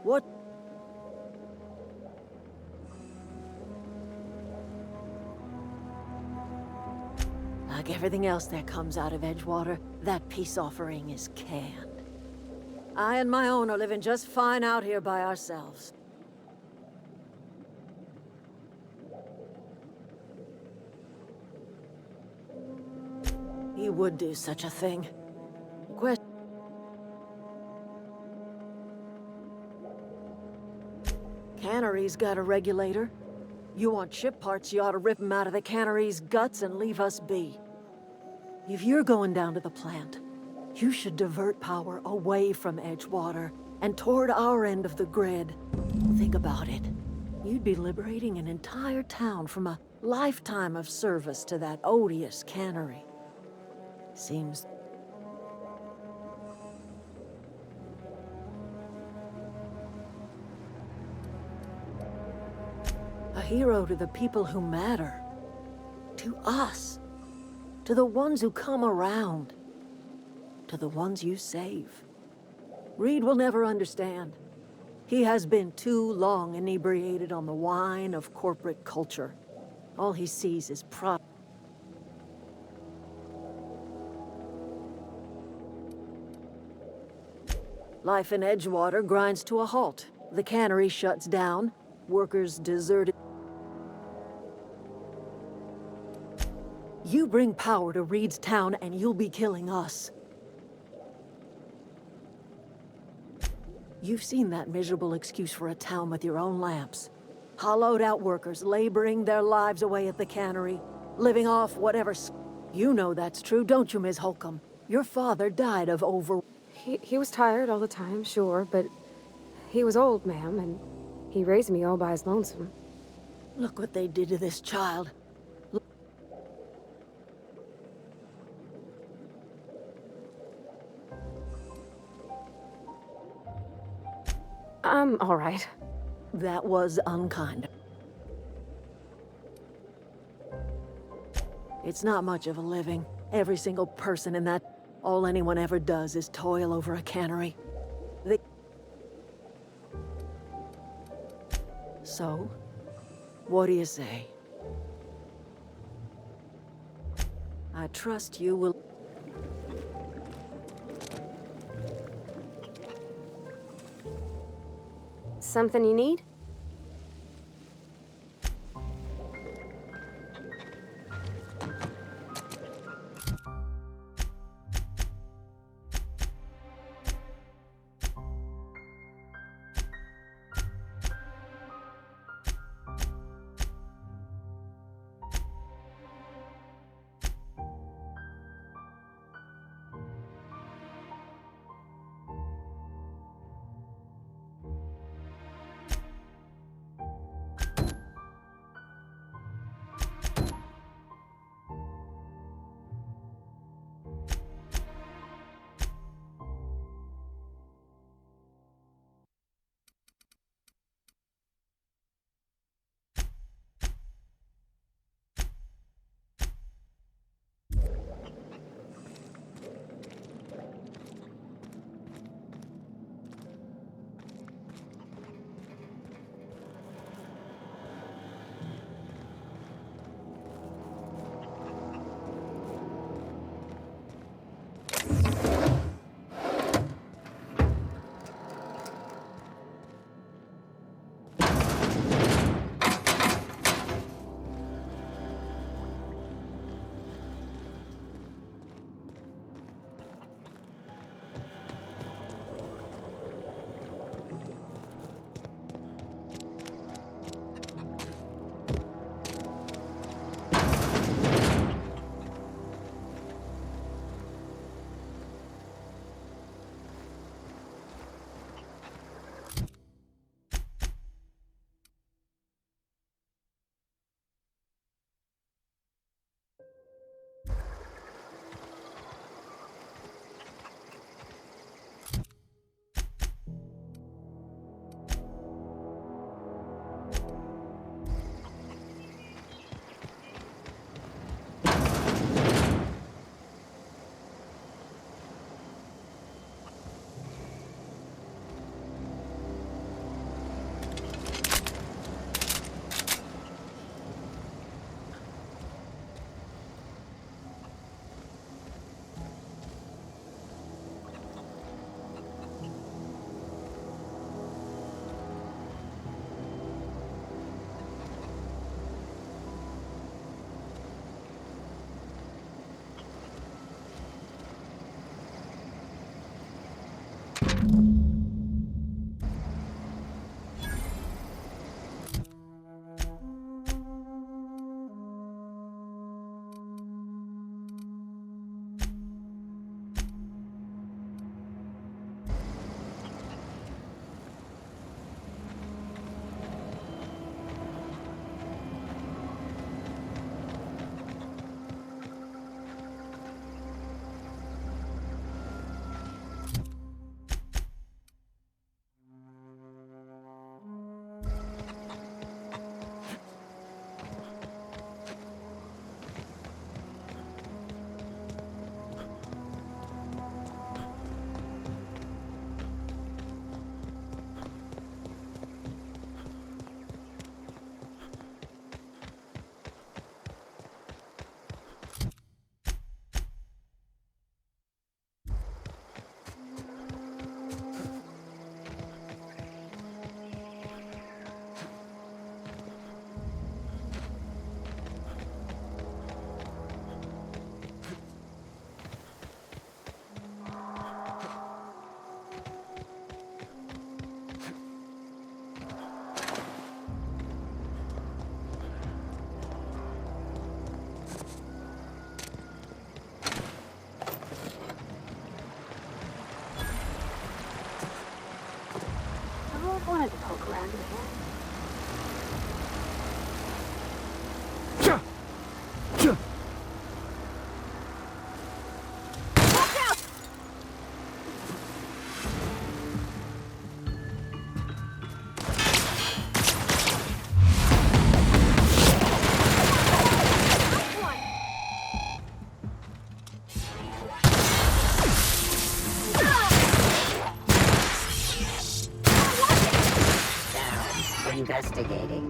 What... Like everything else that comes out of Edgewater, that peace offering is canned. I and my own are living just fine out here by ourselves. He would do such a thing. Cannery's got a regulator. You want ship parts, you ought to rip them out of the cannery's guts and leave us be. If you're going down to the plant, you should divert power away from Edgewater and toward our end of the grid. Think about it. You'd be liberating an entire town from a lifetime of service to that odious cannery. Seems... a hero to the people who matter. To us. To the ones who come around. To the ones you save. Reed will never understand. He has been too long inebriated on the wine of corporate culture. All he sees is Life in Edgewater grinds to a halt. The cannery shuts down. Workers deserted. You bring power to Reed's town and you'll be killing us. You've seen that miserable excuse for a town with your own lamps. Hollowed out workers laboring their lives away at the cannery, living off whatever... You know that's true, don't you, Ms. Holcomb? Your father died of over... He was tired all the time, sure, but he was old, ma'am, and he raised me all by his lonesome. Look what they did to this child. I'm all right. That was unkind. It's not much of a living. Every single person in that... All anyone ever does is toil over a cannery. So, what do you say? I trust you will... Something you need? Wanted to poke around in here. Investigating.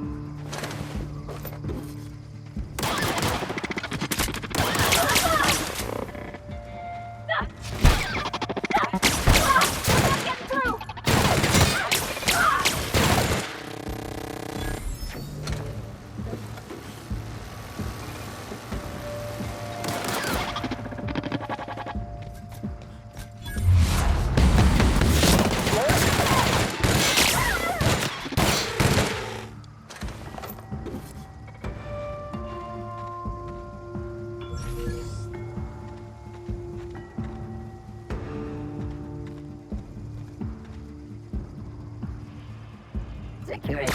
Security.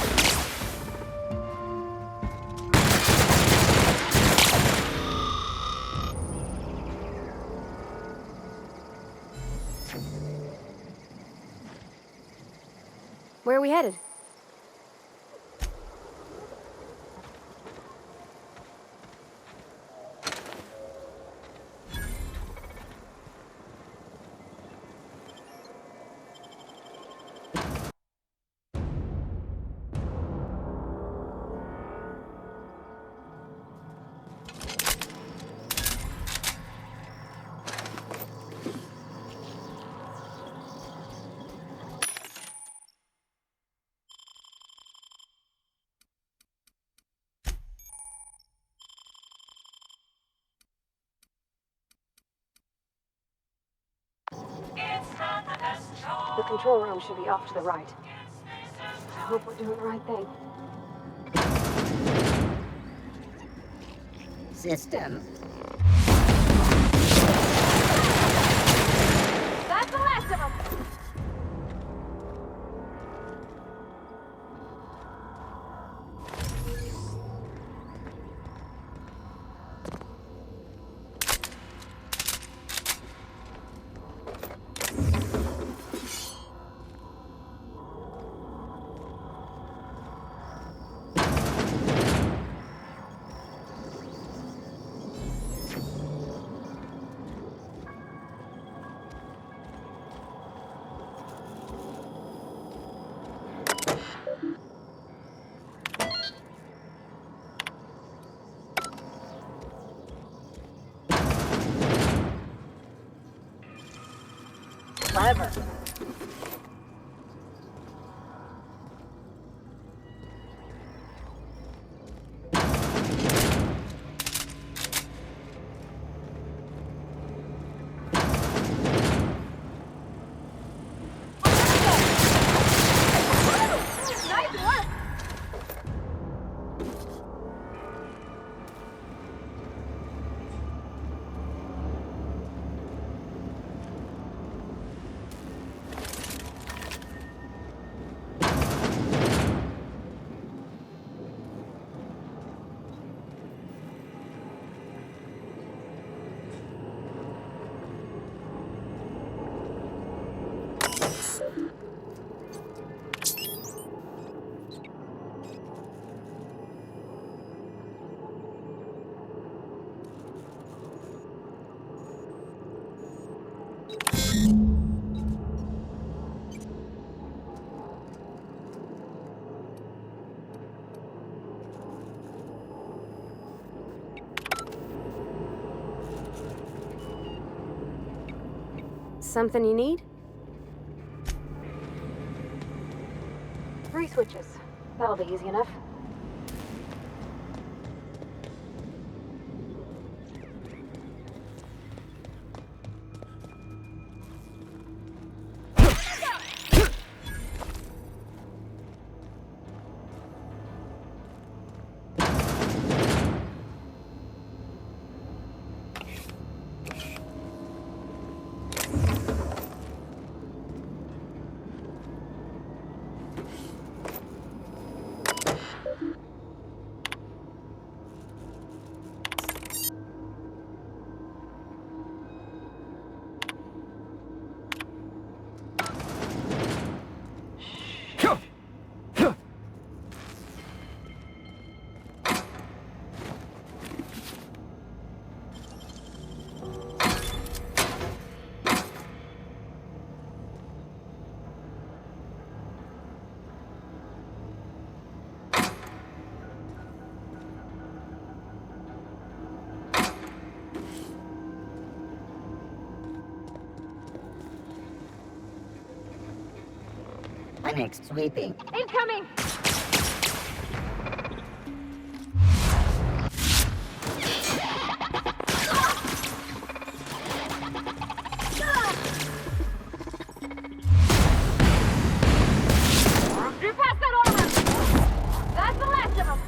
Where are we headed? The control room should be off to the right. I hope we're doing the right thing. System. That's the last of them! Clever. Something you need? 3 switches. That'll be easy enough. Clinic sweeping. Incoming! You're past that armor! That's the last of them!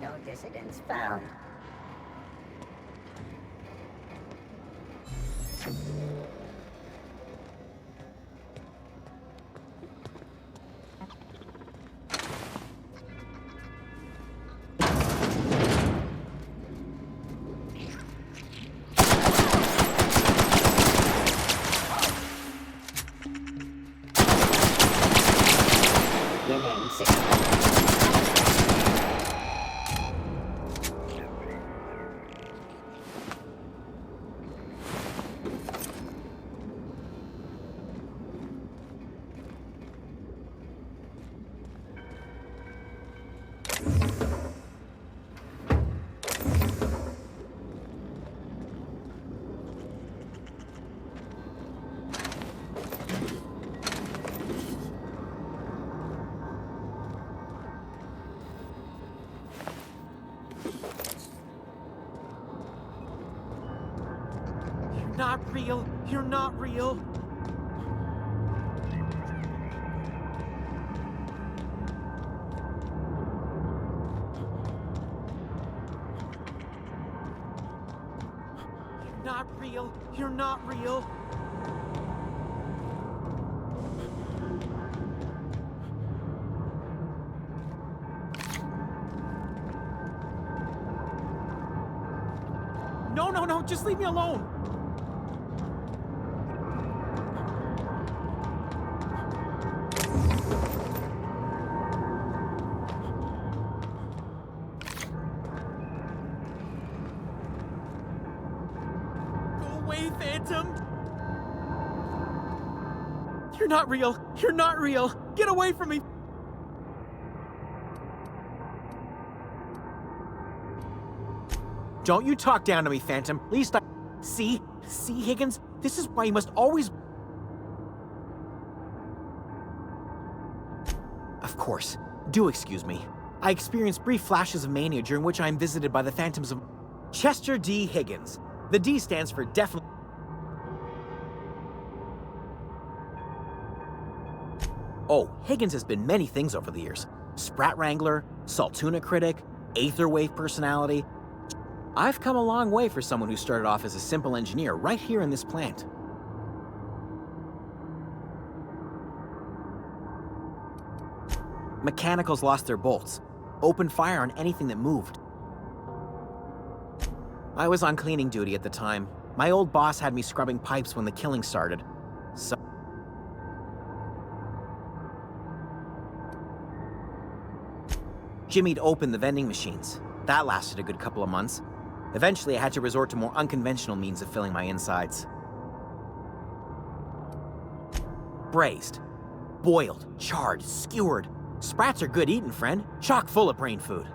No dissidents found. Remain safe. You're not real. You're not real. You're not real. You're not real. No, no, no, just leave me alone. Go away, Phantom. You're not real. You're not real. Get away from me. Don't you talk down to me, Phantom. At least I... See, Higgins? This is why you must always... Of course. Do excuse me. I experience brief flashes of mania during which I am visited by the phantoms of... Chester D. Higgins. The D stands for definitely... Oh, Higgins has been many things over the years. Sprat Wrangler, Saltuna critic, Aetherwave personality... I've come a long way for someone who started off as a simple engineer right here in this plant. Mechanicals lost their bolts, opened fire on anything that moved. I was on cleaning duty at the time. My old boss had me scrubbing pipes when the killing started. So... Jimmy'd opened the vending machines. That lasted a good couple of months. Eventually, I had to resort to more unconventional means of filling my insides. Braised, boiled, charred, skewered. Sprats are good eating, friend. Chock full of brain food.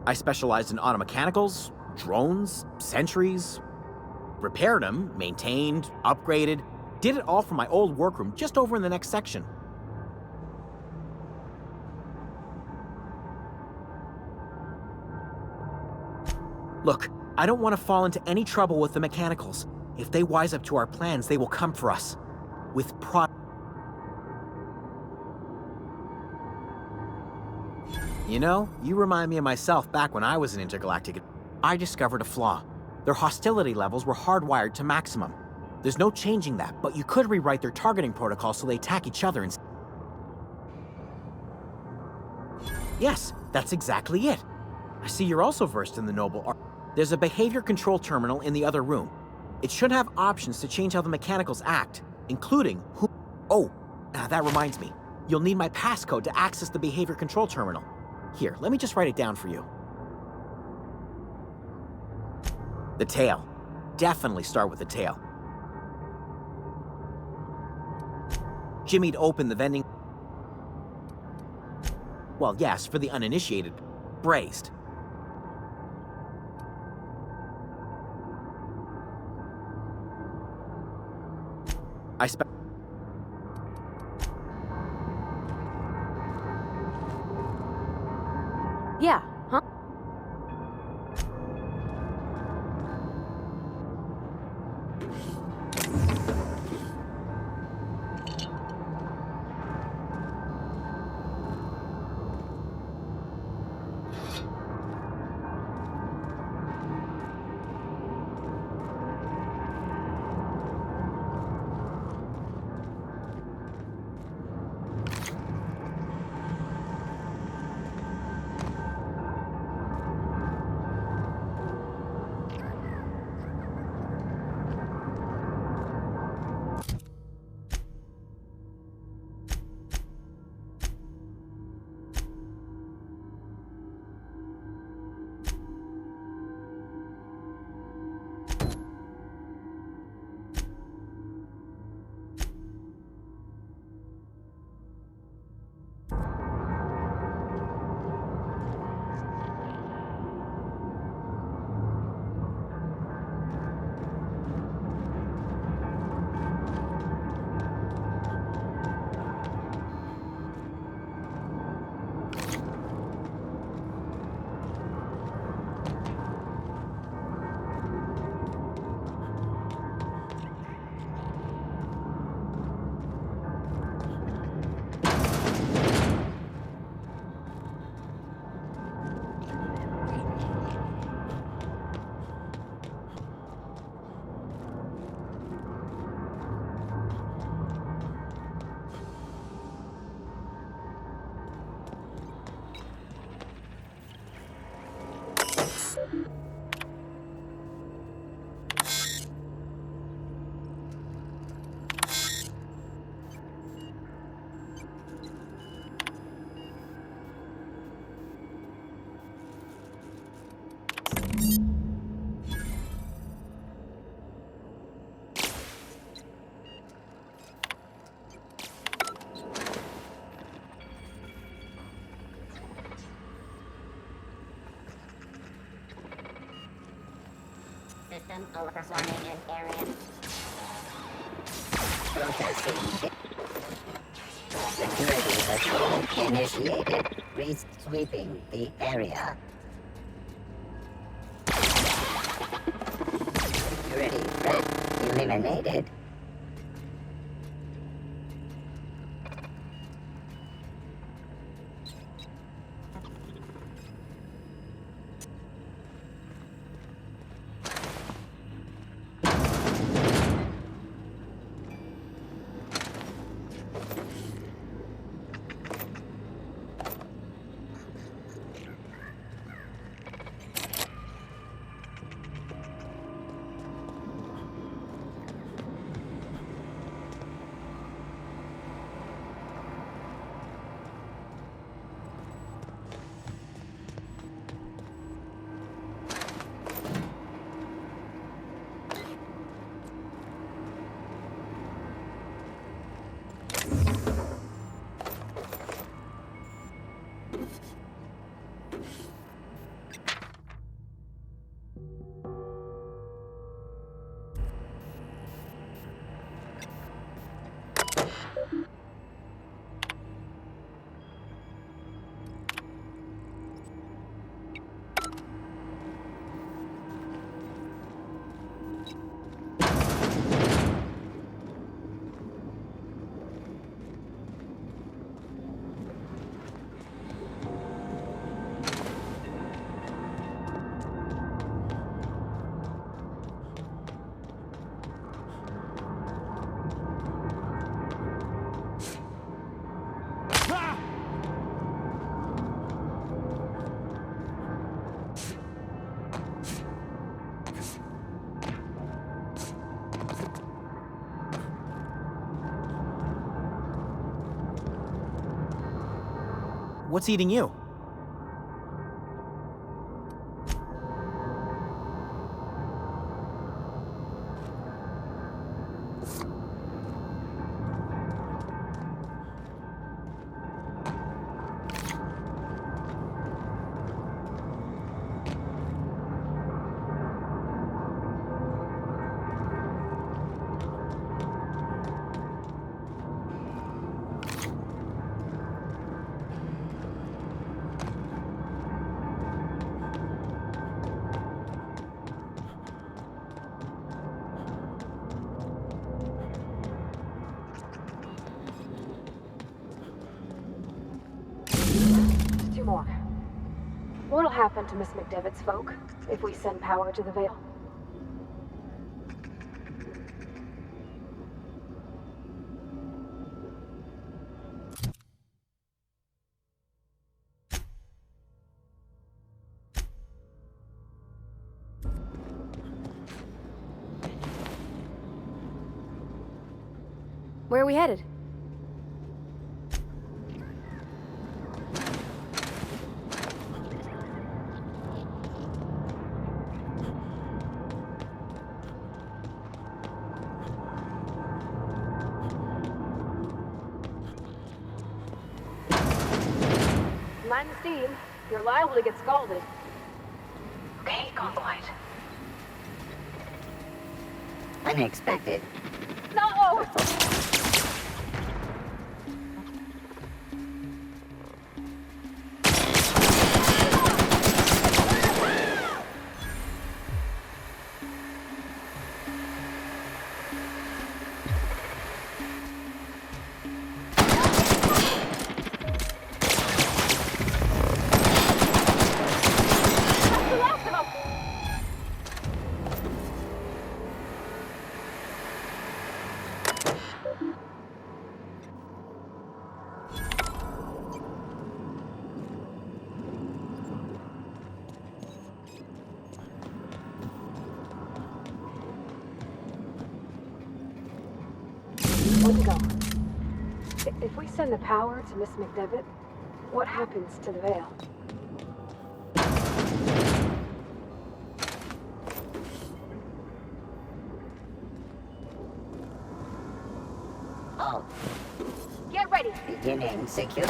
I specialized in automechanicals, drones, sentries. Repaired them, maintained, upgraded. Did it all from my old workroom just over in the next section. Look, I don't want to fall into any trouble with the mechanicals. If they wise up to our plans, they will come for us. With You know, you remind me of myself back when I was an intergalactic. I discovered a flaw. Their hostility levels were hardwired to maximum. There's no changing that, but you could rewrite their targeting protocol so they attack each other and... Yes, that's exactly it. I see you're also versed in the noble art. There's a behavior control terminal in the other room. It should have options to change how the mechanicals act, including who... Oh, that reminds me. You'll need my passcode to access the behavior control terminal. Here, let me just write it down for you. The tail. Definitely start with the tail. Jimmy'd open the vending... Well, yes, for the uninitiated. Braised. Yeah, huh? System overperforming in area. Protesting. Security patrol initiated. Sweeping the area. Security threat eliminated. What's eating you? Two more. What'll happen to Miss McDevitt's folk if we send power to the Veil? Where are we headed? Mind the steam. You're liable to get scalded. Okay, Convoyed. Unexpected. No! Let's go. If we send the power to Miss McDevitt, what happens to the Veil? Oh, Get ready! beginning secure.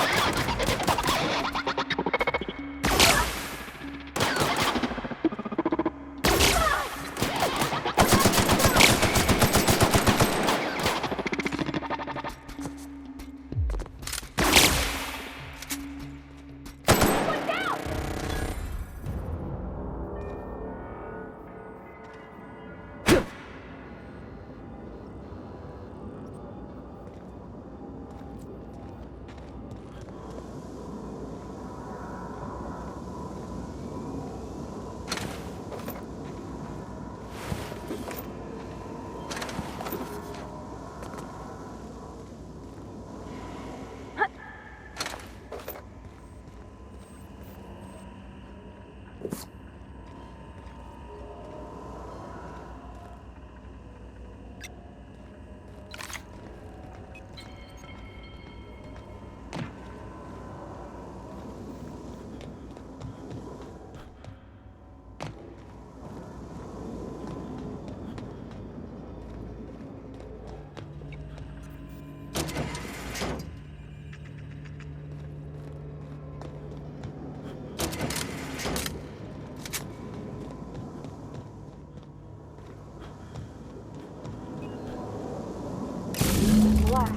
Last.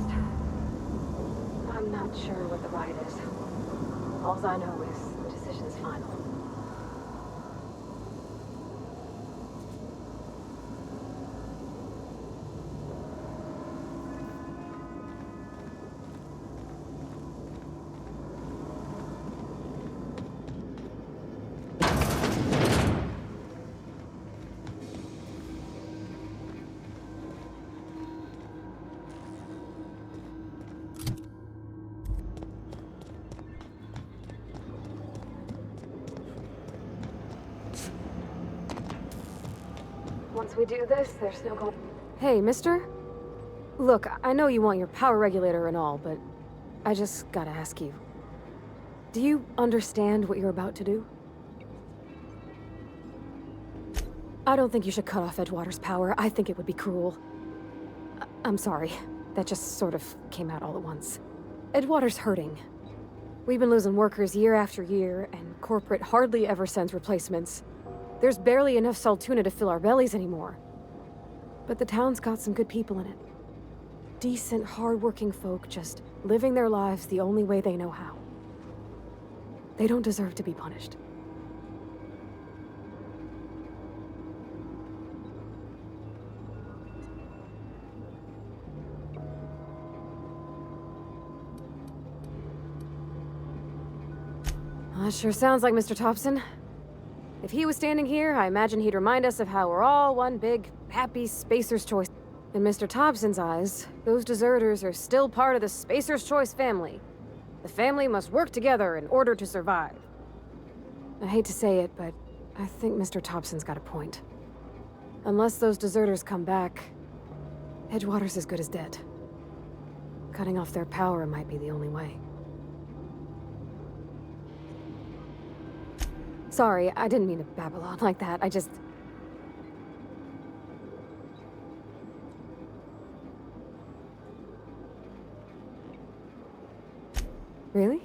I'm not sure what the ride is. All I know is the decision's final. Once we do this, there's no going. Hey, mister? Look, I know you want your power regulator and all, but I just gotta ask you. Do you understand what you're about to do? I don't think you should cut off Edgewater's power. I think it would be cruel. I'm sorry. That just sort of came out all at once. Edgewater's hurting. We've been losing workers year after year, and corporate hardly ever sends replacements. There's barely enough Saltuna to fill our bellies anymore. But the town's got some good people in it. Decent, hard-working folk just living their lives the only way they know how. They don't deserve to be punished. That sure sounds like Mr. Thompson. If he was standing here, I imagine he'd remind us of how we're all one big, happy Spacer's Choice. In Mr. Thompson's eyes, those deserters are still part of the Spacer's Choice family. The family must work together in order to survive. I hate to say it, but I think Mr. Thompson's got a point. Unless those deserters come back, Edgewater's as good as dead. Cutting off their power might be the only way. Sorry, I didn't mean to babble on like that. I just... Really?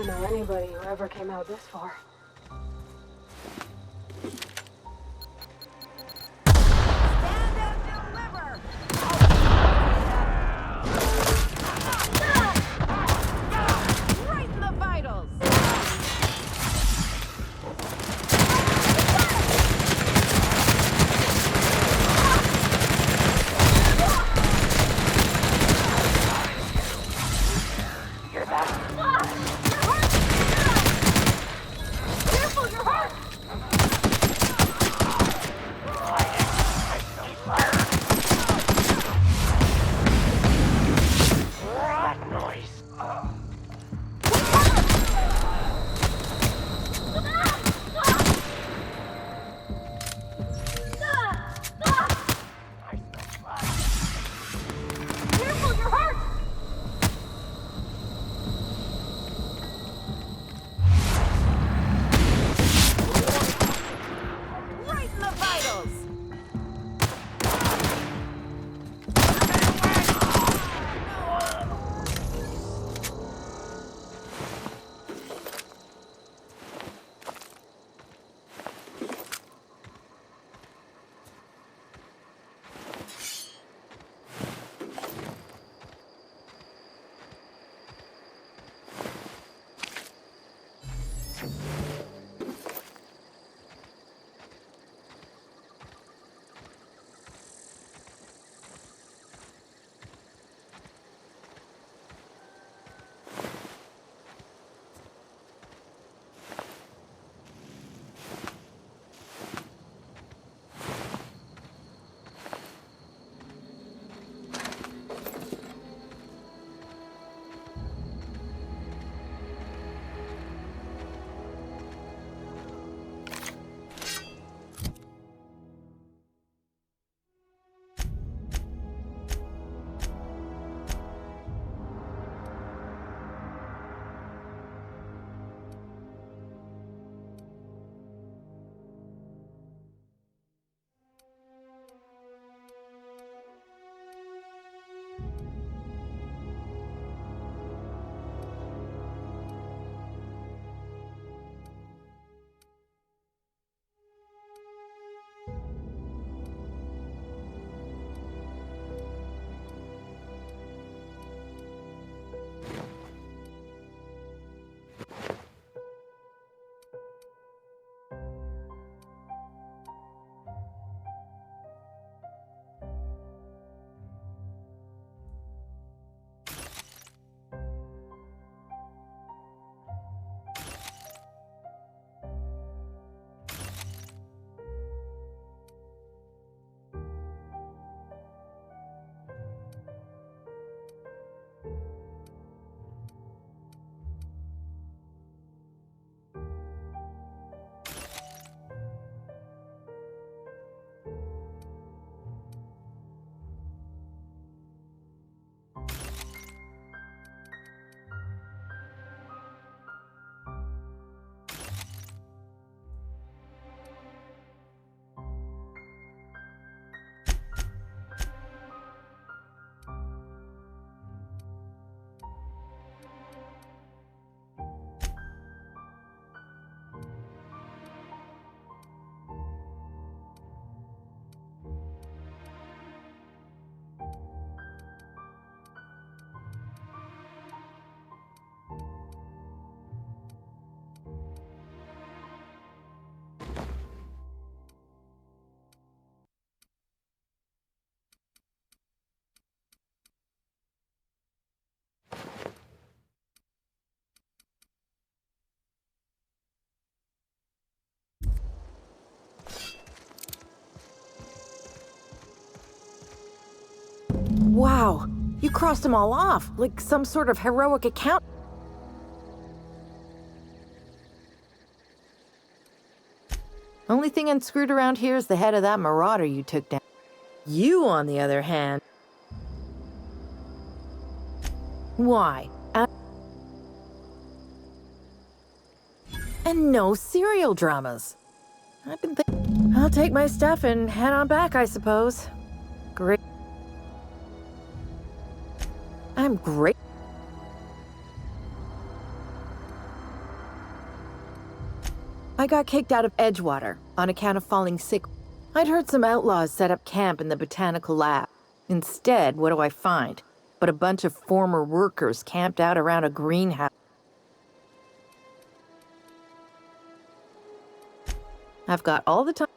know anybody who ever came out this far. Right in the vitals! Hear that? Careful, you're hurt! That noise. Careful, you're hurt! Right in the vitals! Wow, you crossed them all off, like some sort of heroic account. Only thing unscrewed around here is the head of that marauder you took down. You, on the other hand... Why? And no serial dramas. I've been thinking... I'll take my stuff and head on back, I suppose. Great. I'm great. I got kicked out of Edgewater on account of falling sick. I'd heard some outlaws set up camp in the botanical lab. Instead, what do I find? But a bunch of former workers camped out around a greenhouse. I've got all the time.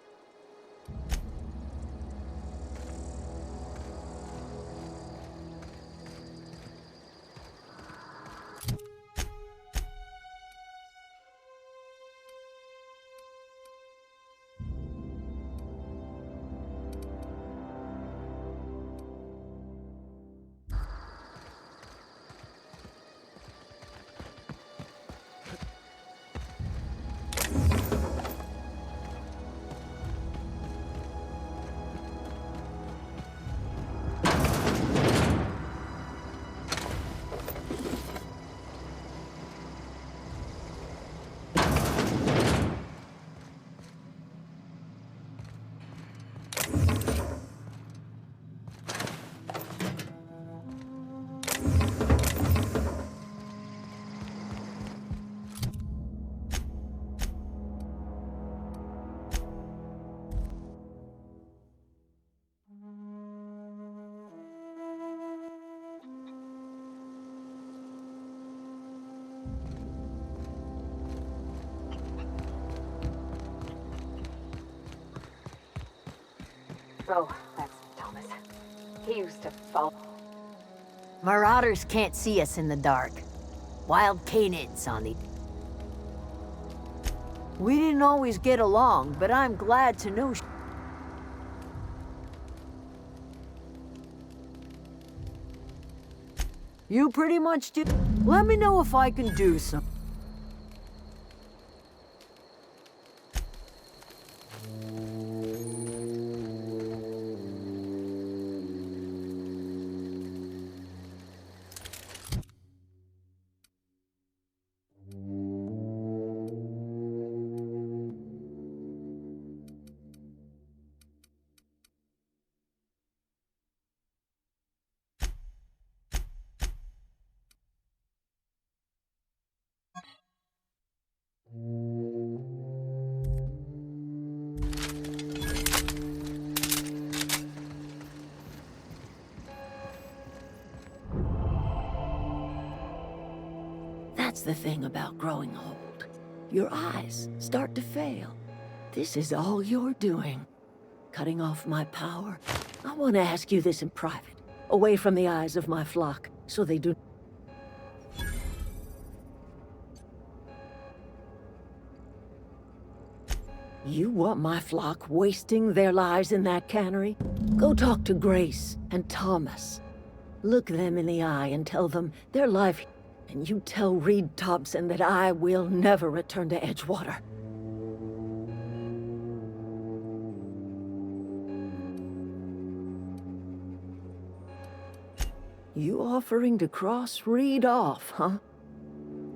Oh, that's Thomas. He used to follow. Marauders can't see us in the dark. Wild canids on the... We didn't always get along, but I'm glad to know. You pretty much did. Let me know if I can do something. That's the thing about growing old. Your eyes start to fail. This is all you're doing. Cutting off my power. I want to ask you this in private, away from the eyes of my flock, so they do... You want my flock wasting their lives in that cannery? Go talk to Grace and Thomas. Look them in the eye and tell them their life... And you tell Reed Thompson that I will never return to Edgewater. You offering to cross Reed off, huh?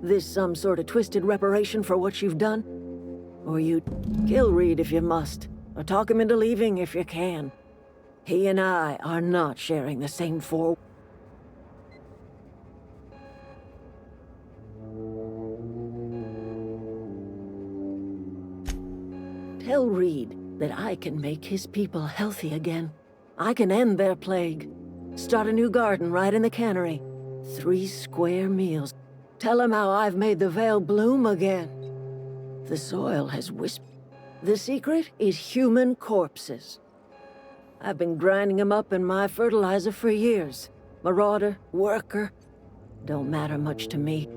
This some sort of twisted reparation for what you've done? Or you kill Reed if you must, or talk him into leaving if you can. He and I are not sharing the same four... Tell Reed that I can make his people healthy again. I can end their plague. Start a new garden right in the cannery. 3 square meals. Tell him how I've made the Vale bloom again. The soil has whispered. The secret is human corpses. I've been grinding them up in my fertilizer for years. Marauder, worker, don't matter much to me.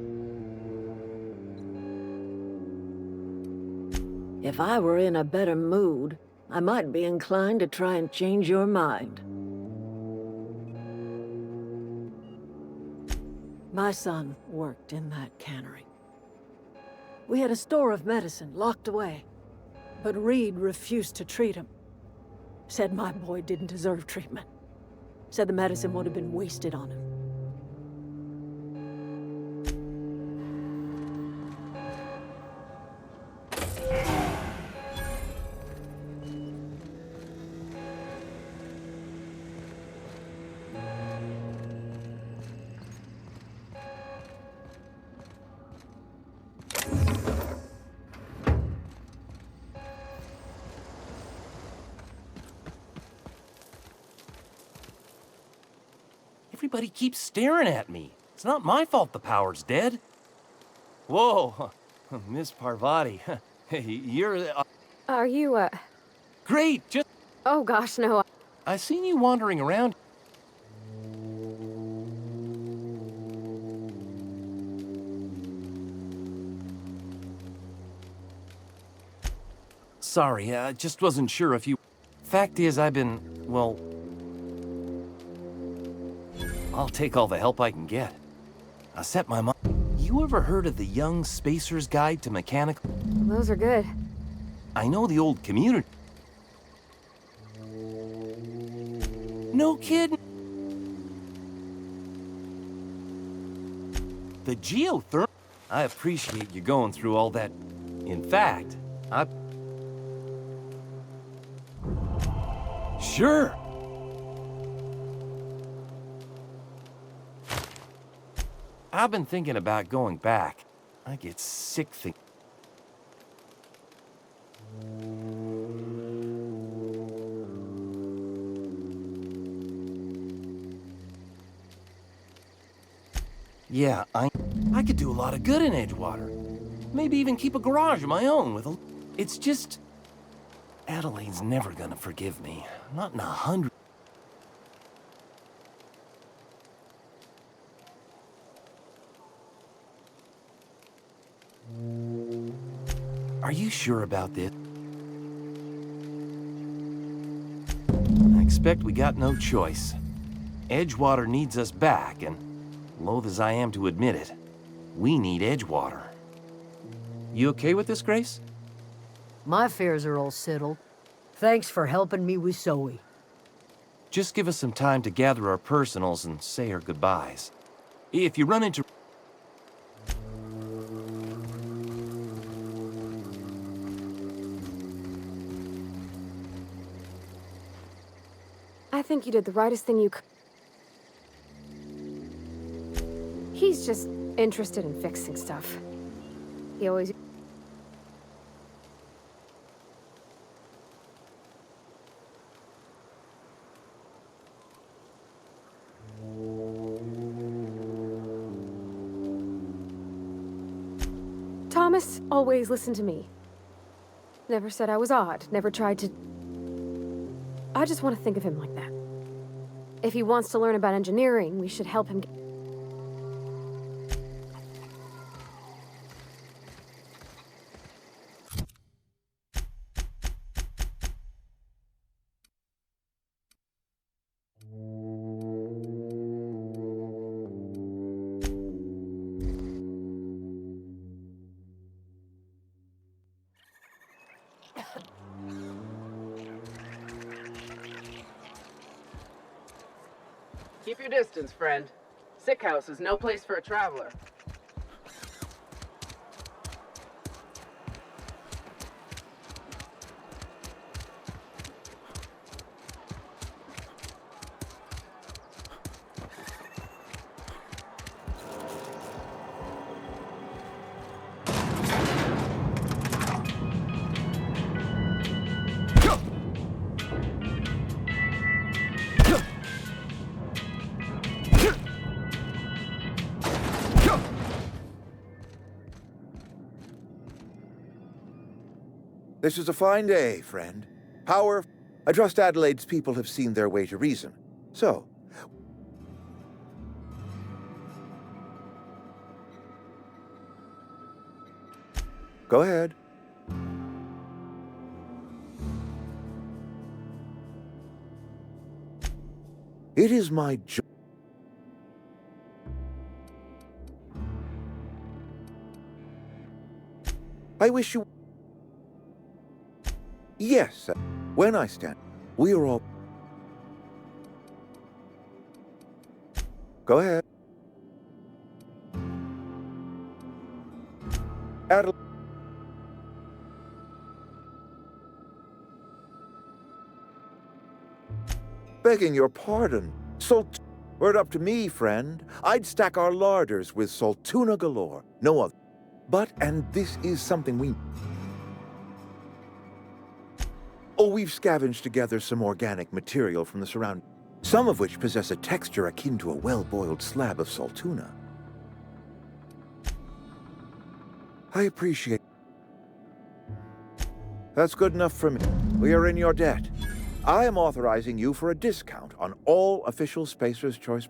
If I were in a better mood, I might be inclined to try and change your mind. My son worked in that cannery. We had a store of medicine locked away, but Reed refused to treat him. Said my boy didn't deserve treatment. Said the medicine would have been wasted on him. Everybody keeps staring at me. It's not my fault the power's dead. Whoa, Miss Parvati. Hey, you're... Are you, Great, just... Oh gosh, no. I seen you wandering around. Sorry, I just wasn't sure if you... Fact is, I've been, well... I'll take all the help I can get. I set my mind... You ever heard of the Young Spacer's Guide to Mechanical... Those are good. I know the old community... No kidding. The geothermal... I appreciate you going through all that. In fact, Sure. I've been thinking about going back. I get sick thinking. Yeah, I could do a lot of good in Edgewater. Maybe even keep a garage of my own with a... It's just... Adelaide's never gonna forgive me. Not in 100... Are you sure about this? I expect we got no choice. Edgewater needs us back, and loath as I am to admit it, we need Edgewater. You okay with this, Grace? My affairs are all settled. Thanks for helping me with Zoe. Just give us some time to gather our personals and say our goodbyes. If you run into... I think you did the rightest thing you could. He's just interested in fixing stuff. He always... Thomas always listened to me. Never said I was odd, never tried to... I just want to think of him like that. If he wants to learn about engineering, we should help him get... Keep your distance, friend. Sick house is no place for a traveler. This is a fine day, friend. Power. I trust Adelaide's people have seen their way to reason. So... Go ahead. It is my job. I wish you... Yes, when I stand, we are all... Go ahead. Adelaide. Begging your pardon. Salt... Were it up to me, friend, I'd stack our larders with saltuna galore. No other. But, and this is something we... Oh, we've scavenged together some organic material from the surrounding... some of which possess a texture akin to a well-boiled slab of saltuna. I appreciate... That's good enough for me. We are in your debt. I am authorizing you for a discount on all official Spacer's Choice...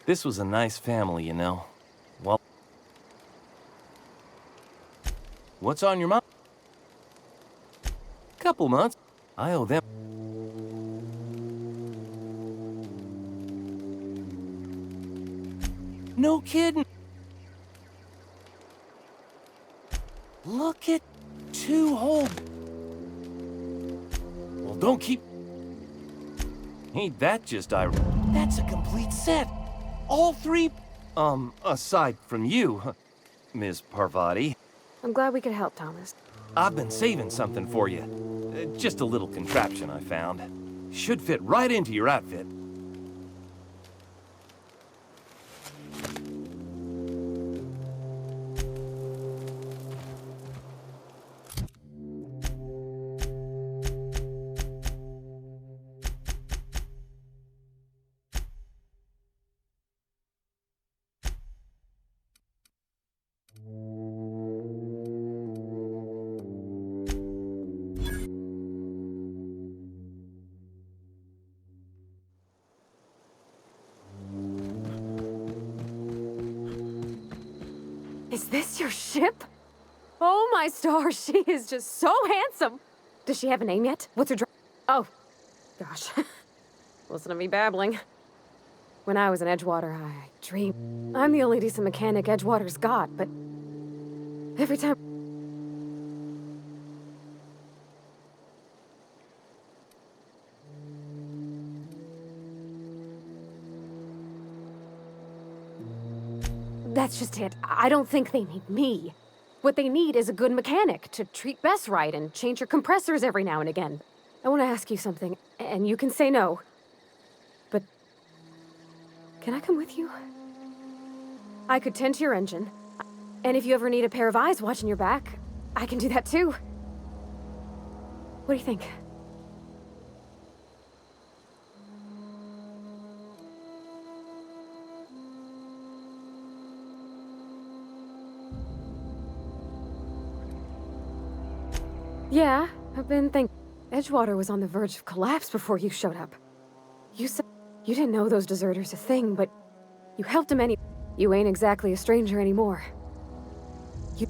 This was a nice family, you know. Well, what's on your mind? Couple months. I owe them. No kidding. Look at 2 whole. Well, don't keep. Ain't that just ironic? That's a complete set. All 3. Aside from you, Ms. Parvati. I'm glad we could help, Thomas. I've been saving something for you. Just a little contraption I found. Should fit right into your outfit. Is this your ship? Oh my stars, she is just so handsome. Does she have a name yet? What's her Oh, gosh. Listen to me babbling. When I was in Edgewater, I dreamed. I'm the only decent mechanic Edgewater's got, but every time... That's just it. I don't think they need me. What they need is a good mechanic to treat Bess right and change her compressors every now and again. I want to ask you something, and you can say no. But can I come with you? I could tend to your engine. And if you ever need a pair of eyes watching your back, I can do that too. What do you think? Yeah, I've been thinking. Edgewater was on the verge of collapse before you showed up. You said you didn't know those deserters a thing, but you helped them anyway. You ain't exactly a stranger anymore. You...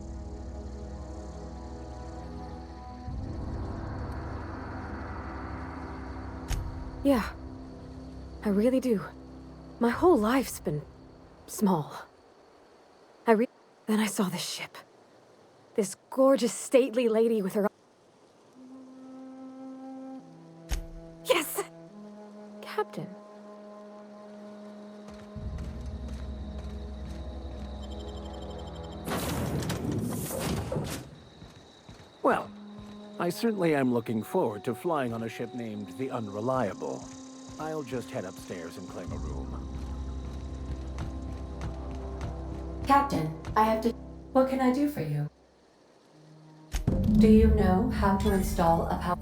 Yeah, I really do. My whole life's been small. Then I saw this ship. This gorgeous, stately lady with her... Yes! Captain. Well, I certainly am looking forward to flying on a ship named the Unreliable. I'll just head upstairs and claim a room. Captain, I have to... What can I do for you? Do you know how to install a power...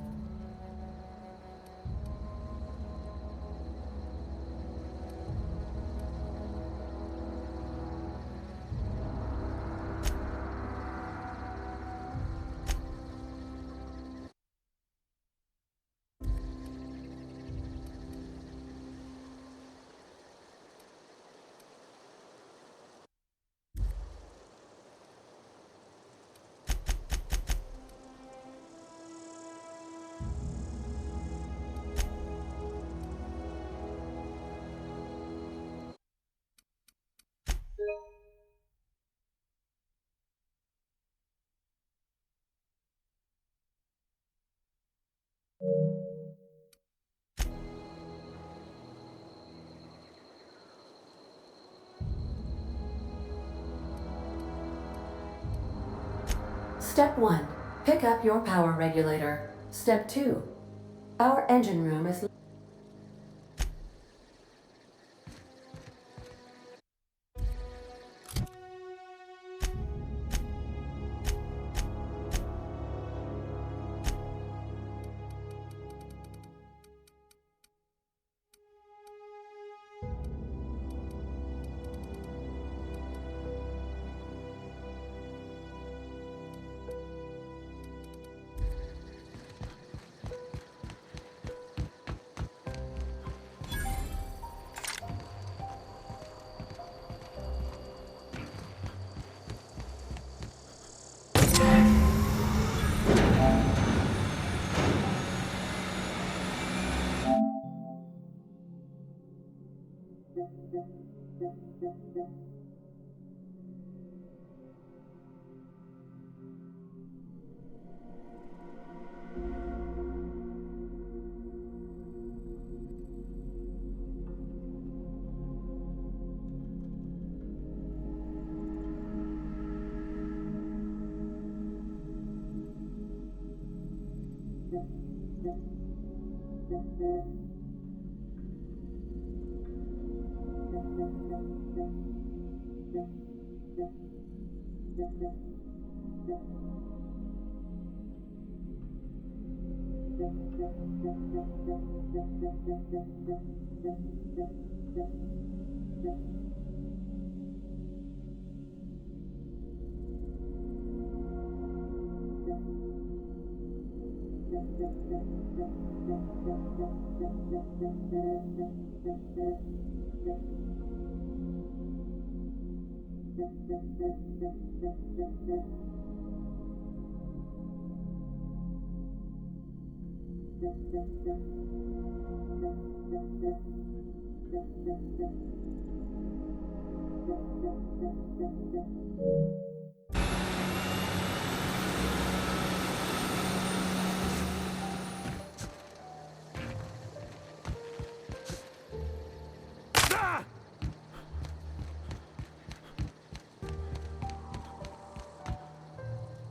Step 1. Pick up your power regulator. Step 2. Our engine room is...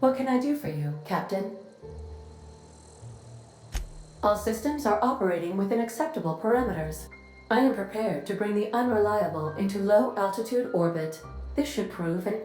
What can I do for you, Captain? All systems are operating within acceptable parameters. I am prepared to bring the Unreliable into low-altitude orbit. This should prove an...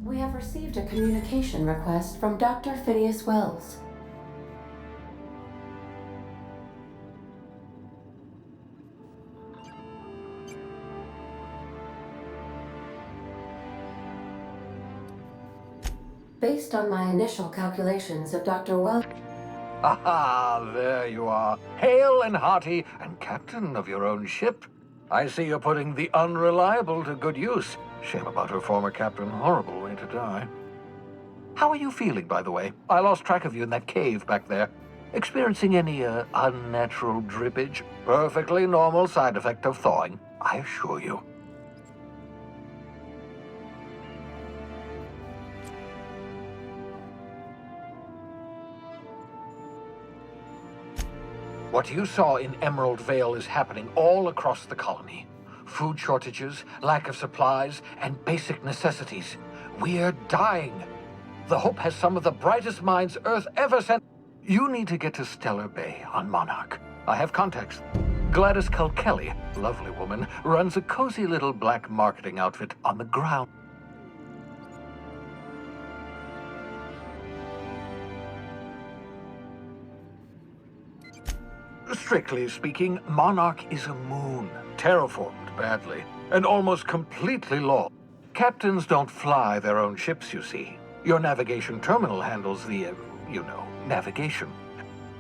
We have received a communication request from Dr. Phineas Wells. Based on my initial calculations of Dr. Wells... Aha, there you are. Hale and hearty, and captain of your own ship. I see you're putting the Unreliable to good use. Shame about her former captain. Horrible way to die. How are you feeling, by the way? I lost track of you in that cave back there. Experiencing any, unnatural drippage? Perfectly normal side effect of thawing, I assure you. What you saw in Emerald Vale is happening all across the colony. Food shortages, lack of supplies, and basic necessities. We're dying. The Hope has some of the brightest minds Earth ever sent. You need to get to Stellar Bay on Monarch. I have contacts. Gladys Kilkelly, lovely woman, runs a cozy little black marketing outfit on the ground. Strictly speaking, Monarch is a moon, terraformed badly, and almost completely lost. Captains don't fly their own ships, you see. Your navigation terminal handles the, navigation.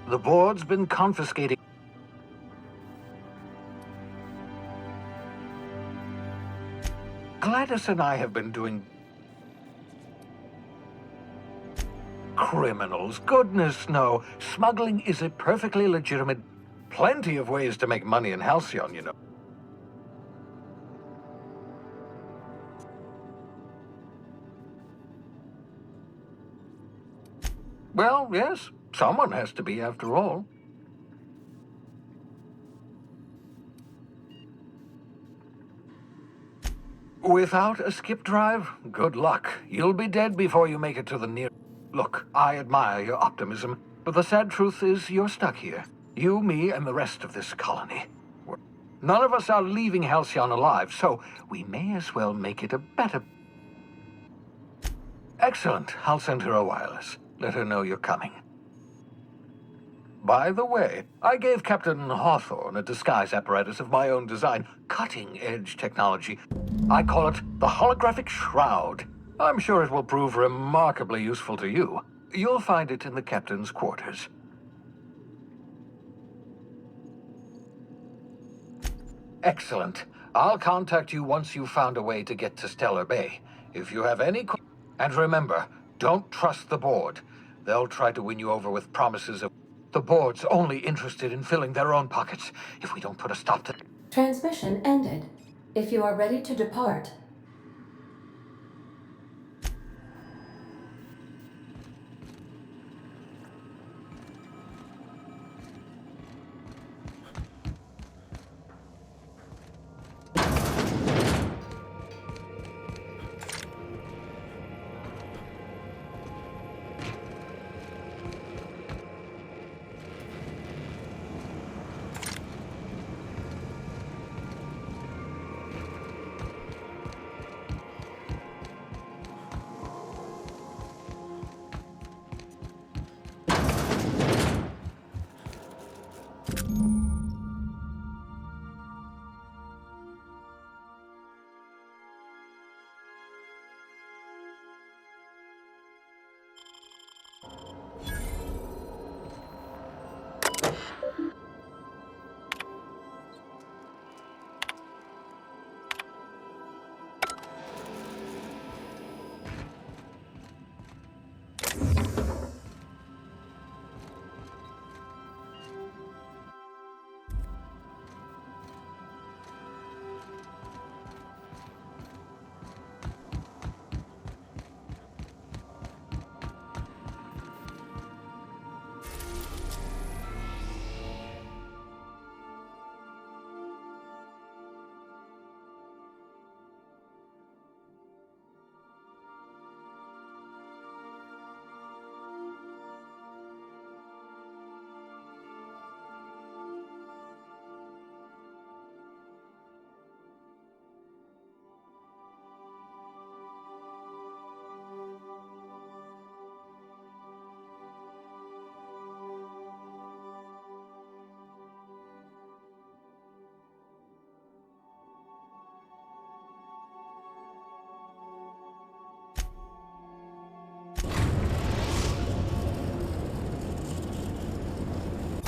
The board's been confiscating... Gladys and I have been doing... Criminals, goodness no. Smuggling is a perfectly legitimate... Plenty of ways to make money in Halcyon, you know. Well, yes, someone has to be after all. Without a skip drive, good luck. You'll be dead before you make it to the near... Look, I admire your optimism, but the sad truth is you're stuck here. You, me, and the rest of this colony. None of us are leaving Halcyon alive, so we may as well make it a better... Excellent. I'll send her a wireless. Let her know you're coming. By the way, I gave Captain Hawthorne a disguise apparatus of my own design. Cutting-edge technology. I call it the Holographic Shroud. I'm sure it will prove remarkably useful to you. You'll find it in the captain's quarters. Excellent. I'll contact you once you've found a way to get to Stellar Bay. If you have any... And remember, don't trust the board. They'll try to win you over with promises of... The board's only interested in filling their own pockets. If we don't put a stop to... Transmission ended. If you are ready to depart,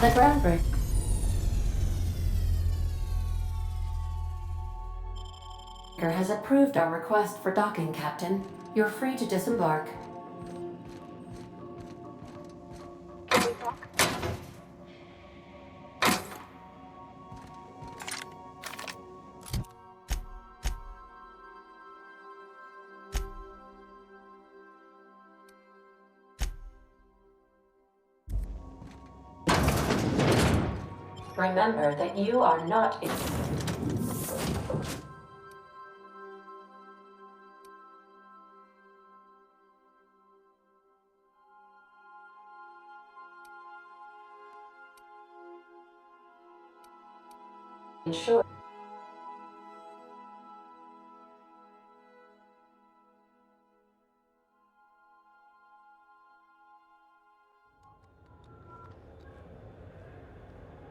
the groundbreaker has approved our request for docking, Captain. You're free to disembark. Remember that you are not insured.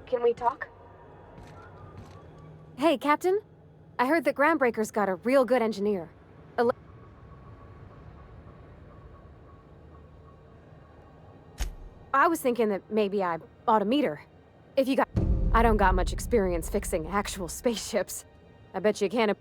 Can we talk? Hey, Captain. I heard that Groundbreaker's got a real good engineer. I was thinking that maybe I ought to meet her. If you got... I don't got much experience fixing actual spaceships. I bet you can't...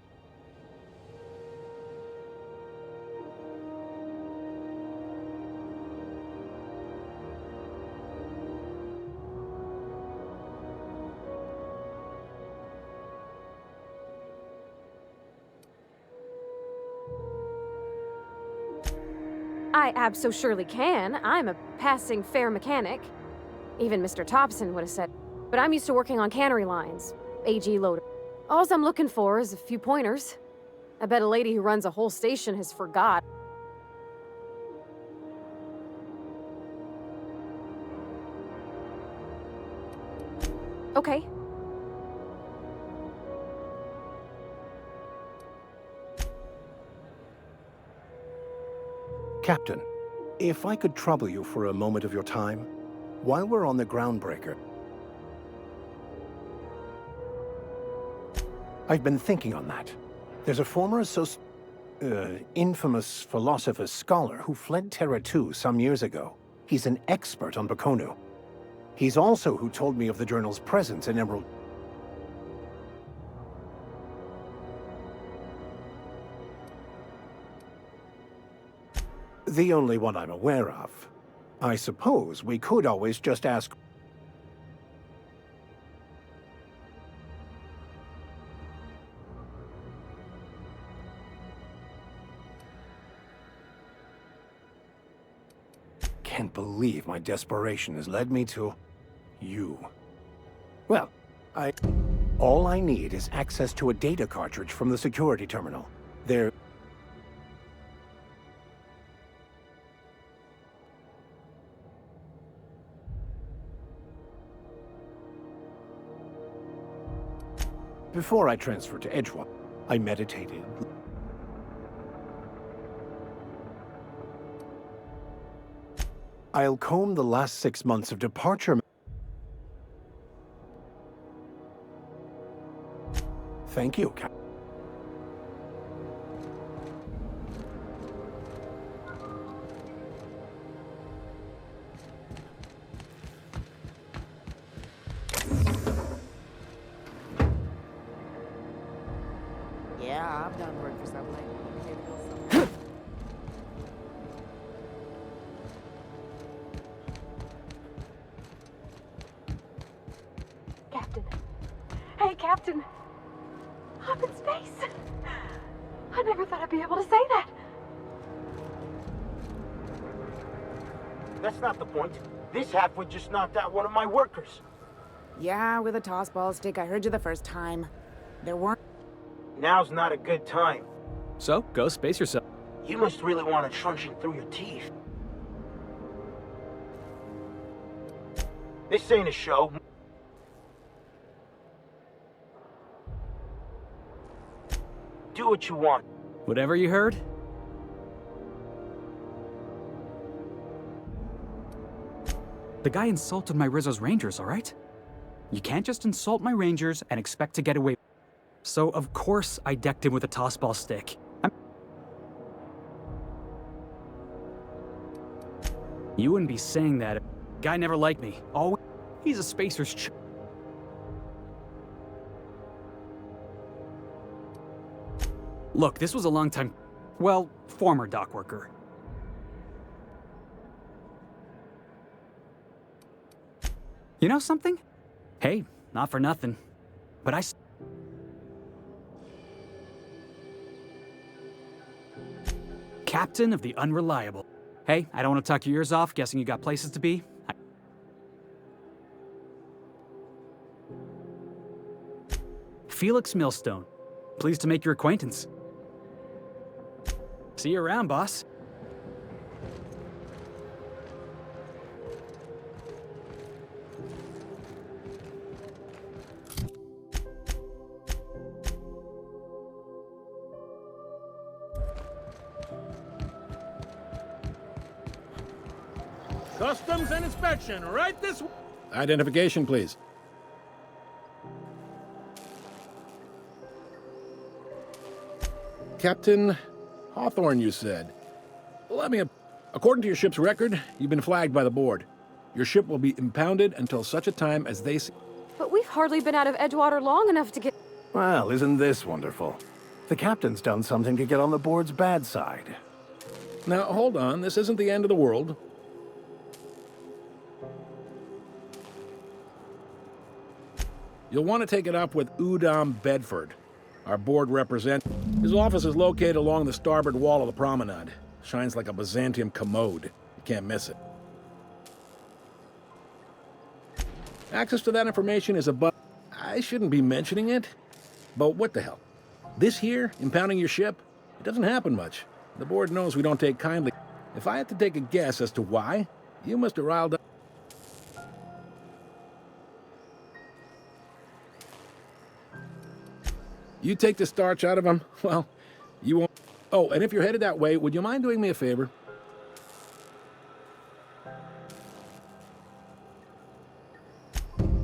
I abso-surely can. I'm a passing fair mechanic. Even Mr. Thompson would have said. But I'm used to working on cannery lines. AG loader. All I'm looking for is a few pointers. I bet a lady who runs a whole station has forgot. Okay. Captain, if I could trouble you for a moment of your time, while we're on the Groundbreaker, I've been thinking on that. There's a former infamous philosopher scholar who fled Terra 2 some years ago. He's an expert on Baconu. He's also who told me of the journal's presence in Emerald. The only one I'm aware of. I suppose we could always just ask... can't believe my desperation has led me to you. Well, all I need is access to a data cartridge from the security terminal. There... Before I transferred to Edgewater, I meditated. I'll comb the last 6 months of departure. Thank you, Captain. Yeah, I've done work for something. Captain. Hey, Captain. Up in space. I never thought I'd be able to say that. That's not the point. This halfwit just knocked out one of my workers. Yeah, with a toss ball stick. I heard you the first time. There weren't... Now's not a good time. So, go space yourself. You must really want a truncheon through your teeth. This ain't a show. Do what you want. Whatever you heard? The guy insulted my Rizzo's Rangers, alright? You can't just insult my Rangers and expect to get away. So, of course, I decked him with a tossball stick. You wouldn't be saying that. Guy never liked me. Always. He's a spacer's Look, this was a long time... Well, former dock worker. You know something? Hey, not for nothing. But I... Captain of the Unreliable. Hey, I don't want to talk your ears off, guessing you got places to be. Felix Millstone. Pleased to make your acquaintance. See you around, boss. Customs and inspection, right this way. Identification, please. Captain Hawthorne, you said. Let me... According to your ship's record, you've been flagged by the board. Your ship will be impounded until such a time as they see... But we've hardly been out of Edgewater long enough to get... Well, isn't this wonderful? The captain's done something to get on the board's bad side. Now, hold on. This isn't the end of the world. You'll want to take it up with Udom Bedford, our board representative. His office is located along the starboard wall of the promenade. Shines like a Byzantium commode. You can't miss it. Access to that information is above... I shouldn't be mentioning it, but what the hell? This here, impounding your ship, it doesn't happen much. The board knows we don't take kindly. If I had to take a guess as to why, you must have riled up... You take the starch out of them, well, you won't... Oh, and if you're headed that way, would you mind doing me a favor?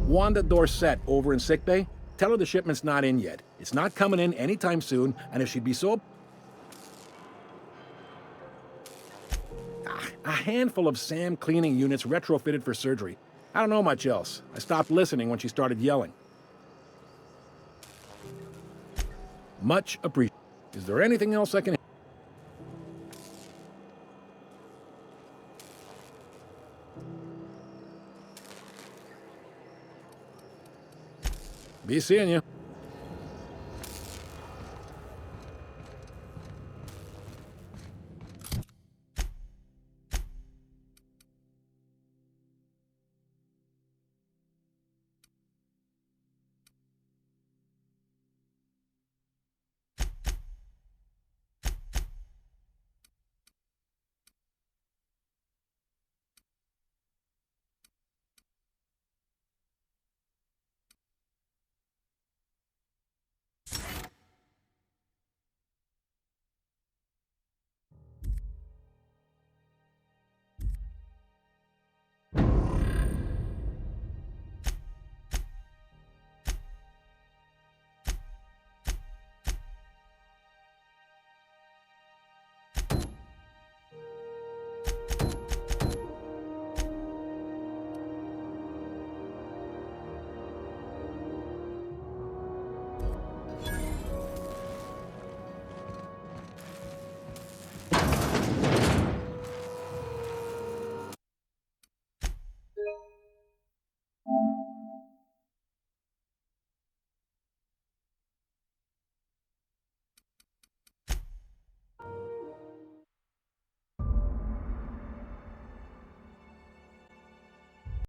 Wanda Dorset over in sickbay, tell her the shipment's not in yet. It's not coming in anytime soon, and if she'd be so... A handful of SAM cleaning units retrofitted for surgery. I don't know much else. I stopped listening when she started yelling. Much appreciated. Is there anything else I can... Be seeing you.